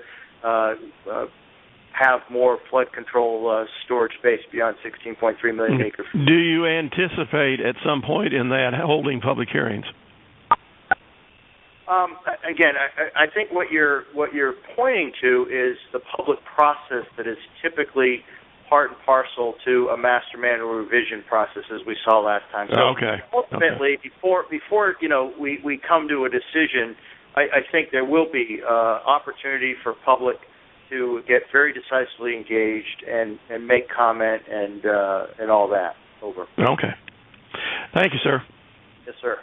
Speaker 2: have more flood control storage space beyond 16.3 million acre feet?
Speaker 11: Do you anticipate at some point in that holding public hearings?
Speaker 2: Again, I think what you're pointing to is the public process that is typically part and parcel to a master manual revision process, as we saw last time. So ultimately, before we come to a decision, I think there will be opportunity for public to get very decisively engaged and make comment and all that. Over.
Speaker 11: Okay. Thank you, sir.
Speaker 2: Yes, sir.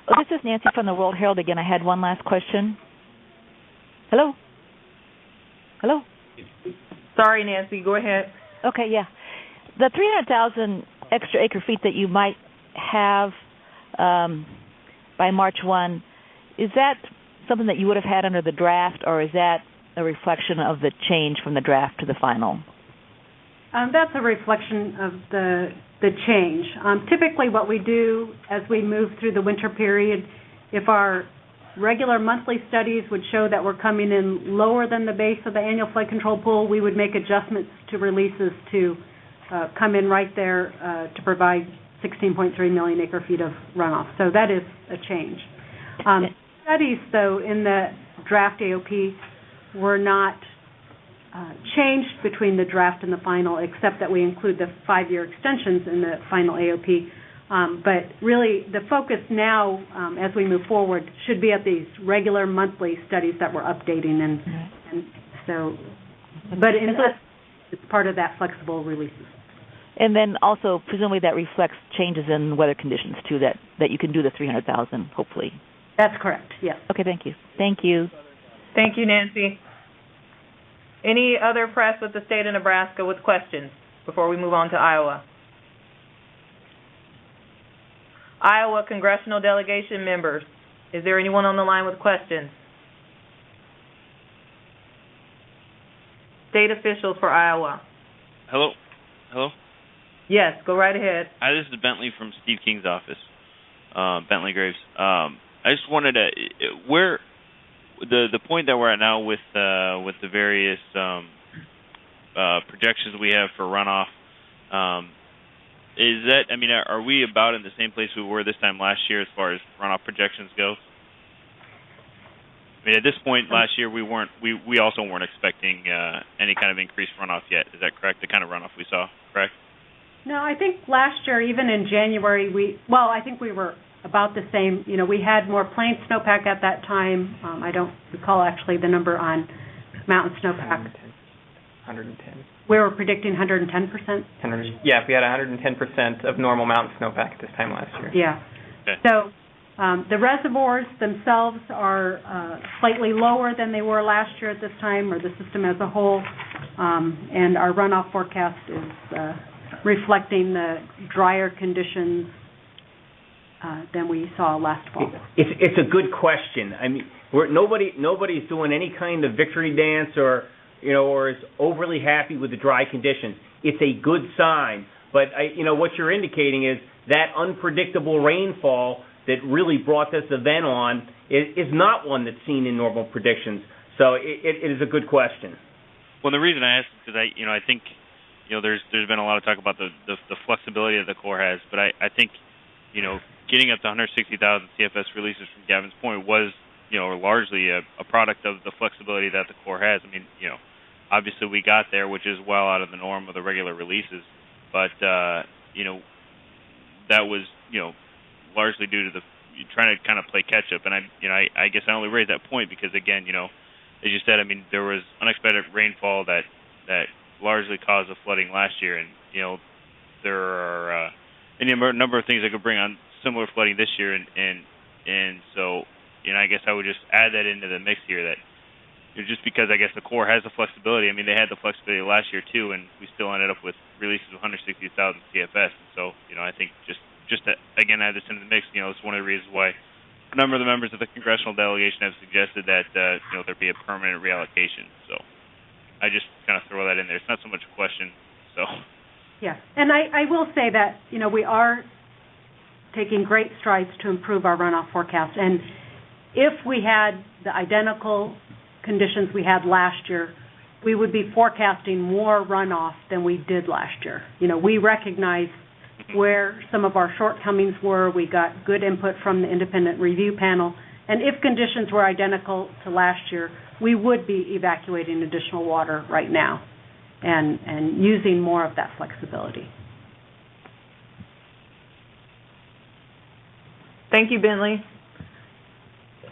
Speaker 20: Oh, this is Nancy from the World Herald again. I had one last question. Hello? Hello?
Speaker 1: Sorry, Nancy. Go ahead.
Speaker 20: Okay, yeah. The 300,000 extra acre feet that you might have by March 1, is that something that you would have had under the draft, or is that a reflection of the change from the draft to the final?
Speaker 5: That's a reflection of the change. Typically what we do as we move through the winter period, if our regular monthly studies would show that we're coming in lower than the base of the annual flood control pool, we would make adjustments to releases to come in right there to provide 16.3 million acre feet of runoff. So that is a change. Studies, though, in the draft AOP were not changed between the draft and the final, except that we include the 5-year extensions in the final AOP. But really, the focus now, as we move forward, should be at these regular monthly studies that we're updating, and so. But it's part of that flexible releases.
Speaker 20: And then also, presumably, that reflects changes in weather conditions too. That you can do the 300,000, hopefully.
Speaker 5: That's correct. Yes.
Speaker 20: Okay. Thank you. Thank you.
Speaker 1: Thank you, Nancy. Any other press with the state of Nebraska with questions before we move on to Iowa? Iowa congressional delegation members. Is there anyone on the line with questions? State officials for Iowa.
Speaker 6: Hello?
Speaker 1: Yes, go right ahead.
Speaker 6: Hi, this is Bentley from Steve King's office, Bentley Graves. I just wanted to, where the point that we're at now with the various projections we have for runoff, is that, I mean, are we about in the same place we were this time last year as far as runoff projections go? I mean, at this point last year, we also weren't expecting any kind of increased runoff yet. Is that correct? The kind of runoff we saw, correct?
Speaker 5: No, I think last year, even in January, I think we were about the same. You know, we had more plain snowpack at that time. I don't recall actually the number on mountain snowpack.
Speaker 22: 110.
Speaker 5: We were predicting 110%.
Speaker 22: Yeah, we had 110% of normal mountain snowpack at this time last year.
Speaker 5: Yeah. Okay. So the reservoirs themselves are slightly lower than they were last year at this time, or the system as a whole, and our runoff forecast is reflecting the drier conditions than we saw last fall.
Speaker 13: It's a good question. I mean, nobody's doing any kind of victory dance or is overly happy with the dry conditions. It's a good sign. But what you're indicating is that unpredictable rainfall that really brought this event on is not one that's seen in normal predictions. So it is a good question.
Speaker 6: Well, the reason I asked is because I think there's been a lot of talk about the flexibility that the Corps has, but I think getting up to 160,000 CFS releases from Gavin's point was, largely a product of the flexibility that the Corps has. I mean, obviously we got there, which is well out of the norm of the regular releases, but that was, largely due to the trying to kind of play catch up. And I guess I only raised that point because, again, as you said, I mean, there was unexpected rainfall that largely caused the flooding last year, and there are a number of things that could bring on similar flooding this year, and so I guess I would just add that into the mix here, that just because I guess the Corps has the flexibility. I mean, they had the flexibility last year too, and we still ended up with releases of 160,000 CFS. And so I think just to again add this into the mix, it's one of the reasons why a number of the members of the congressional delegation have suggested that there be a permanent reallocation. So I just kind of throw that in there. It's not so much a question. So
Speaker 5: yeah, and I will say that we are taking great strides to improve our runoff forecast, and if we had the identical conditions we had last year, we would be forecasting more runoff than we did last year. We recognize where some of our shortcomings were. We got good input from the independent review panel, and if conditions were identical to last year, we would be evacuating additional water right now and using more of that flexibility.
Speaker 1: Thank you, Bentley.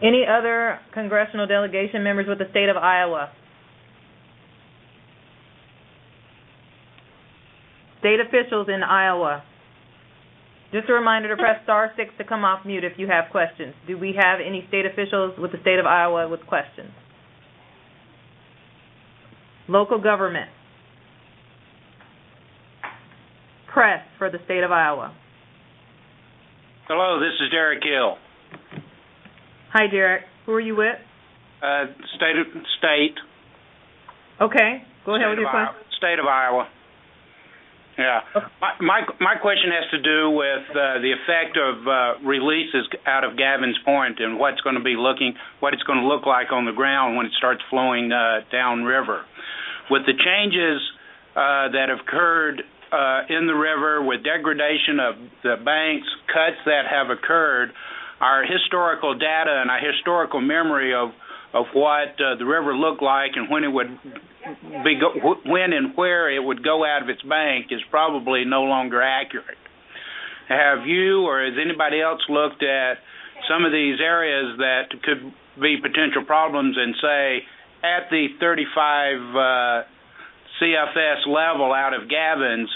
Speaker 1: Any other congressional delegation members with the state of Iowa? State officials in Iowa. Just a reminder to press *6 to come off mute if you have questions. Do we have any state officials with the state of Iowa with questions? Local government. Press for the state of Iowa.
Speaker 7: Hello, this is Derek Hill.
Speaker 1: Hi, Derek. Who are you with?
Speaker 7: State.
Speaker 1: Okay. Go ahead with your question.
Speaker 7: State of Iowa. Yeah. Okay. My question has to do with the effect of releases out of Gavin's Point and what it's going to look like on the ground when it starts flowing downriver. With the changes that have occurred in the river, with degradation of the banks, cuts that have occurred, our historical data and our historical memory of what the river looked like and when it would when and where it would go out of its bank is probably no longer accurate. Have you or has anybody else looked at some of these areas that could be potential problems and say at the 35 CFS level out of Gavin's,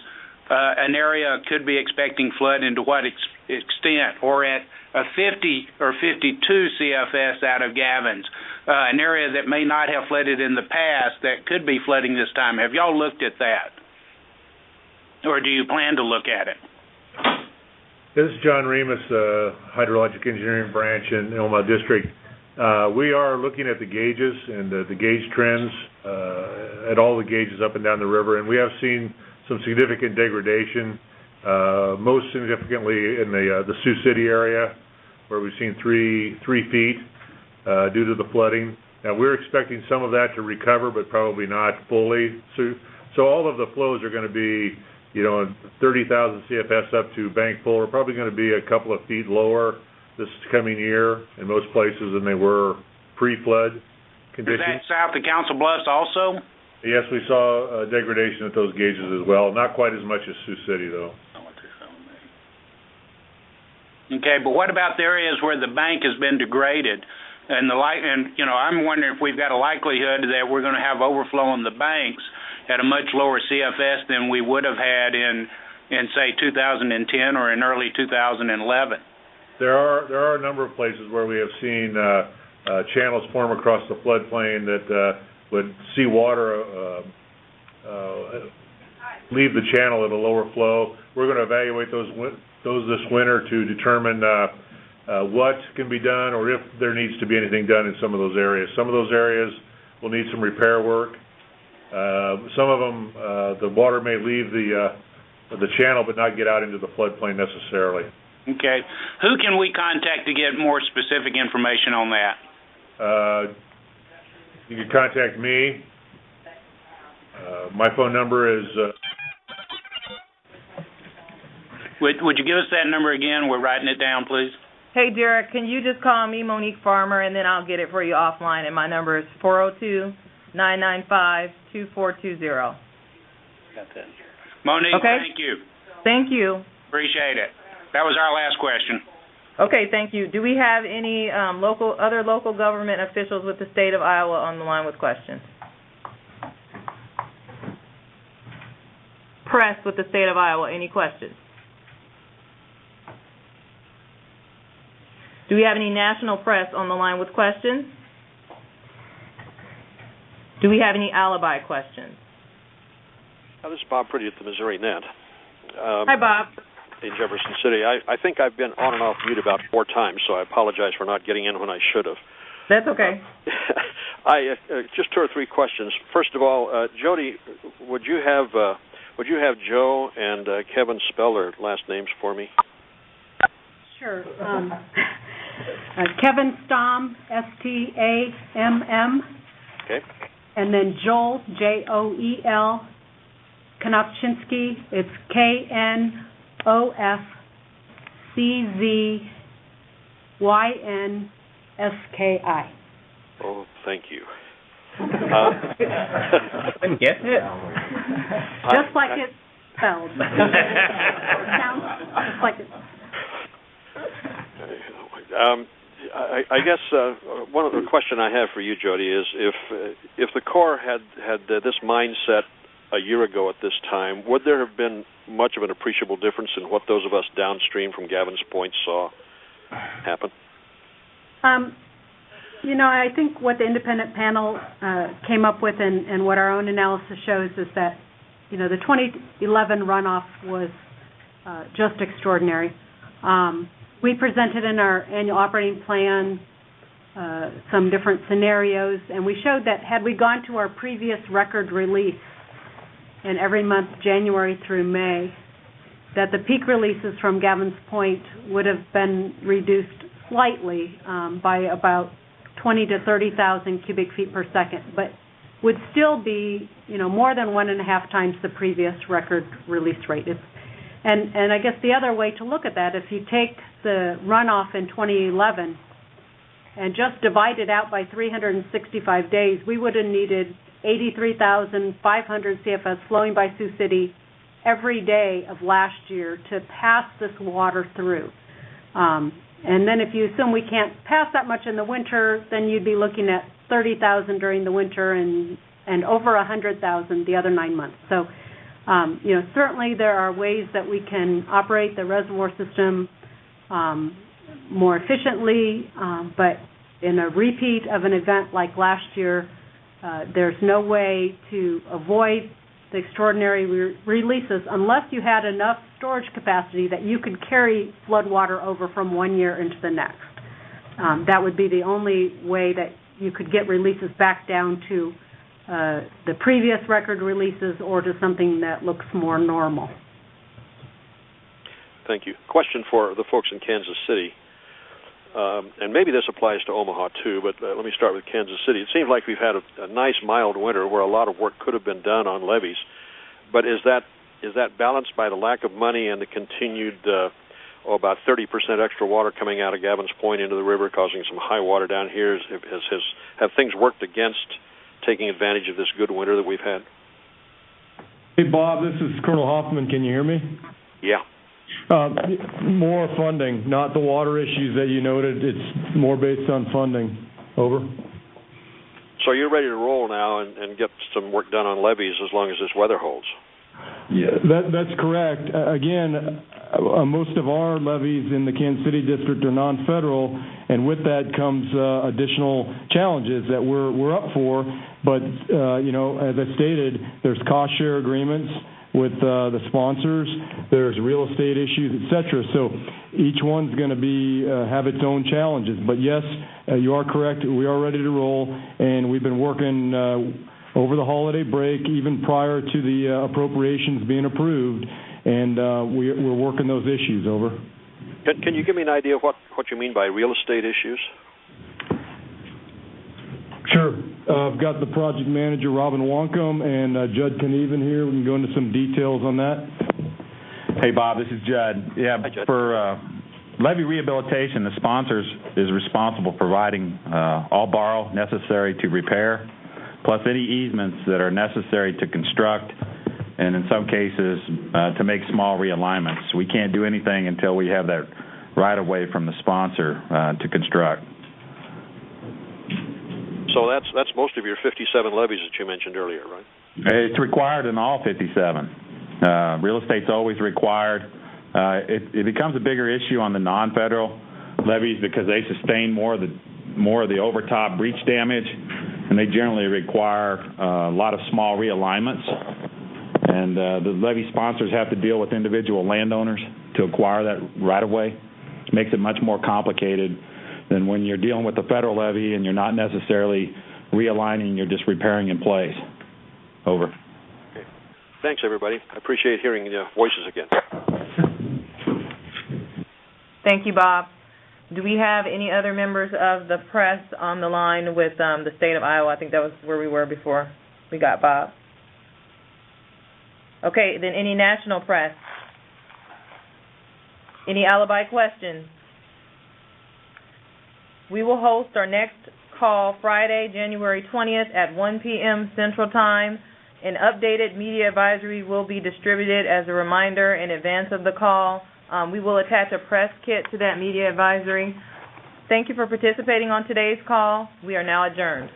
Speaker 7: an area could be expecting flood into what extent, or at a 50 or 52 CFS out of Gavin's, an area that may not have flooded in the past that could be flooding this time. Have y'all looked at that? Or do you plan to look at it?
Speaker 9: This is John Remus, Hydrologic Engineering Branch in Omaha District. We are looking at the gauges and the gauge trends at all the gauges up and down the river, and we have seen some significant degradation, most significantly in the Sioux City area, where we've seen 3 feet due to the flooding. Now, we're expecting some of that to recover, but probably not fully. So all of the flows are going to be, 30,000 CFS up to bank full. We're probably going to be a couple of feet lower this coming year in most places than they were pre-flood conditions.
Speaker 7: Is that south of Council Bluffs also?
Speaker 9: Yes, we saw degradation at those gauges as well. Not quite as much as Sioux City, though.
Speaker 7: Okay, but what about the areas where the bank has been degraded? And I'm wondering if we've got a likelihood that we're going to have overflow on the banks at a much lower CFS than we would have had in say, 2010 or in early 2011.
Speaker 9: There are a number of places where we have seen channels form across the floodplain that would see water leave the channel at a lower flow. We're going to evaluate those this winter to determine what can be done or if there needs to be anything done in some of those areas. Some of those areas will need some repair work. Some of them, the water may leave the channel but not get out into the floodplain necessarily.
Speaker 7: Okay. Who can we contact to get more specific information on that?
Speaker 9: You can contact me. My phone number is
Speaker 7: Would you give us that number again? We're writing it down, please.
Speaker 1: Hey, Derek, can you just call me Monique Farmer, and then I'll get it for you offline, and my number is 402-995-2420.
Speaker 7: Got that. Monique,
Speaker 1: Okay.
Speaker 7: Thank you.
Speaker 1: Thank you.
Speaker 7: Appreciate it. That was our last question.
Speaker 1: Okay, thank you. Do we have any other local government officials with the state of Iowa on the line with questions? Press with the state of Iowa, any questions? Do we have any national press on the line with questions? Do we have any alibi questions?
Speaker 10: This is Bob Pretty at the Missouri Net.
Speaker 1: Hi, Bob.
Speaker 10: In Jefferson City. I think I've been on and off mute about 4 times, so I apologize for not getting in when I should have.
Speaker 1: That's okay.
Speaker 10: Just 2 or 3 questions. First of all, Jody, would you have Joe and Kevin spell their last names for me?
Speaker 5: Sure. Kevin Stamm, Stamm.
Speaker 10: Okay.
Speaker 5: And then Joel, Joel, Konofsky, it's Knofczynski.
Speaker 10: Oh, thank you.
Speaker 13: Couldn't get it.
Speaker 5: Just like it's spelled. Sounds just like it's.
Speaker 10: I guess one of the question I have for you, Jody, is if the Corps had this mindset a year ago at this time, would there have been much of an appreciable difference in what those of us downstream from Gavin's Point saw happen?
Speaker 5: I think what the independent panel came up with and what our own analysis shows is that, the 2011 runoff was just extraordinary. We presented in our annual operating plan some different scenarios, and we showed that had we gone to our previous record release in every month, January through May, that the peak releases from Gavin's Point would have been reduced slightly by about 20 to 30,000 cubic feet per second, but would still be, more than 1.5 times the previous record release rate. And I guess the other way to look at that, if you take the runoff in 2011 and just divide it out by 365 days, we would have needed 83,500 CFS flowing by Sioux City every day of last year to pass this water through. And then if you assume we can't pass that much in the winter, then you'd be looking at 30,000 during the winter and over 100,000 the other 9 months. So, certainly there are ways that we can operate the reservoir system more efficiently, but in a repeat of an event like last year, there's no way to avoid the extraordinary releases unless you had enough storage capacity that you could carry flood water over from one year into the next. That would be the only way that you could get releases back down to the previous record releases or to something that looks more normal.
Speaker 10: Thank you. Question for the folks in Kansas City, and maybe this applies to Omaha too, but let me start with Kansas City. It seems like we've had a nice mild winter where a lot of work could have been done on levees, but is that balanced by the lack of money and the continued about 30% extra water coming out of Gavin's Point into the river, causing some high water down here? Have things worked against taking advantage of this good winter that we've had?
Speaker 4: Hey, Bob, this is Colonel Hoffman. Can you hear me?
Speaker 10: Yeah.
Speaker 4: More funding, not the water issues that you noted. It's more based on funding. Over.
Speaker 10: So you're ready to roll now and get some work done on levees as long as this weather holds?
Speaker 4: Yeah, that's correct. Again, most of our levees in the Kansas City district are non-federal, and with that comes additional challenges that we're up for. But as I stated, there's cost share agreements with the sponsors. There's real estate issues, etc. So each one's going to have its own challenges. But yes, you are correct. We are ready to roll, and we've been working over the holiday break, even prior to the appropriations being approved, and we're working those issues. Over.
Speaker 10: Can you give me an idea of what you mean by real estate issues?
Speaker 4: Sure. I've got the project manager, Robin Wonkum, and Judd Knieven here. We can go into some details on that.
Speaker 12: Hey, Bob, this is Judd. Yeah,
Speaker 10: Hi, Judd.
Speaker 12: for levee rehabilitation, the sponsors is responsible providing all borrow necessary to repair, plus any easements that are necessary to construct, and in some cases to make small realignments. We can't do anything until we have that right-of-way from the sponsor to construct.
Speaker 10: So that's most of your 57 levies that you mentioned earlier, right?
Speaker 12: It's required in all 57. Real estate's always required. It becomes a bigger issue on the non-federal levees because they sustain more of the overtop breach damage, and they generally require a lot of small realignments. And the levee sponsors have to deal with individual landowners to acquire that right-of-way. It makes it much more complicated than when you're dealing with the federal levee and you're not necessarily realigning, you're just repairing in place. Over.
Speaker 10: Okay. Thanks, everybody. I appreciate hearing your voices again.
Speaker 1: Thank you, Bob. Do we have any other members of the press on the line with the state of Iowa? I think that was where we were before we got Bob. Okay, then any national press? Any alibi questions? We will host our next call Friday, January 20th at 1 p.m. Central Time. An updated media advisory will be distributed as a reminder in advance of the call. We will attach a press kit to that media advisory. Thank you for participating on today's call. We are now adjourned.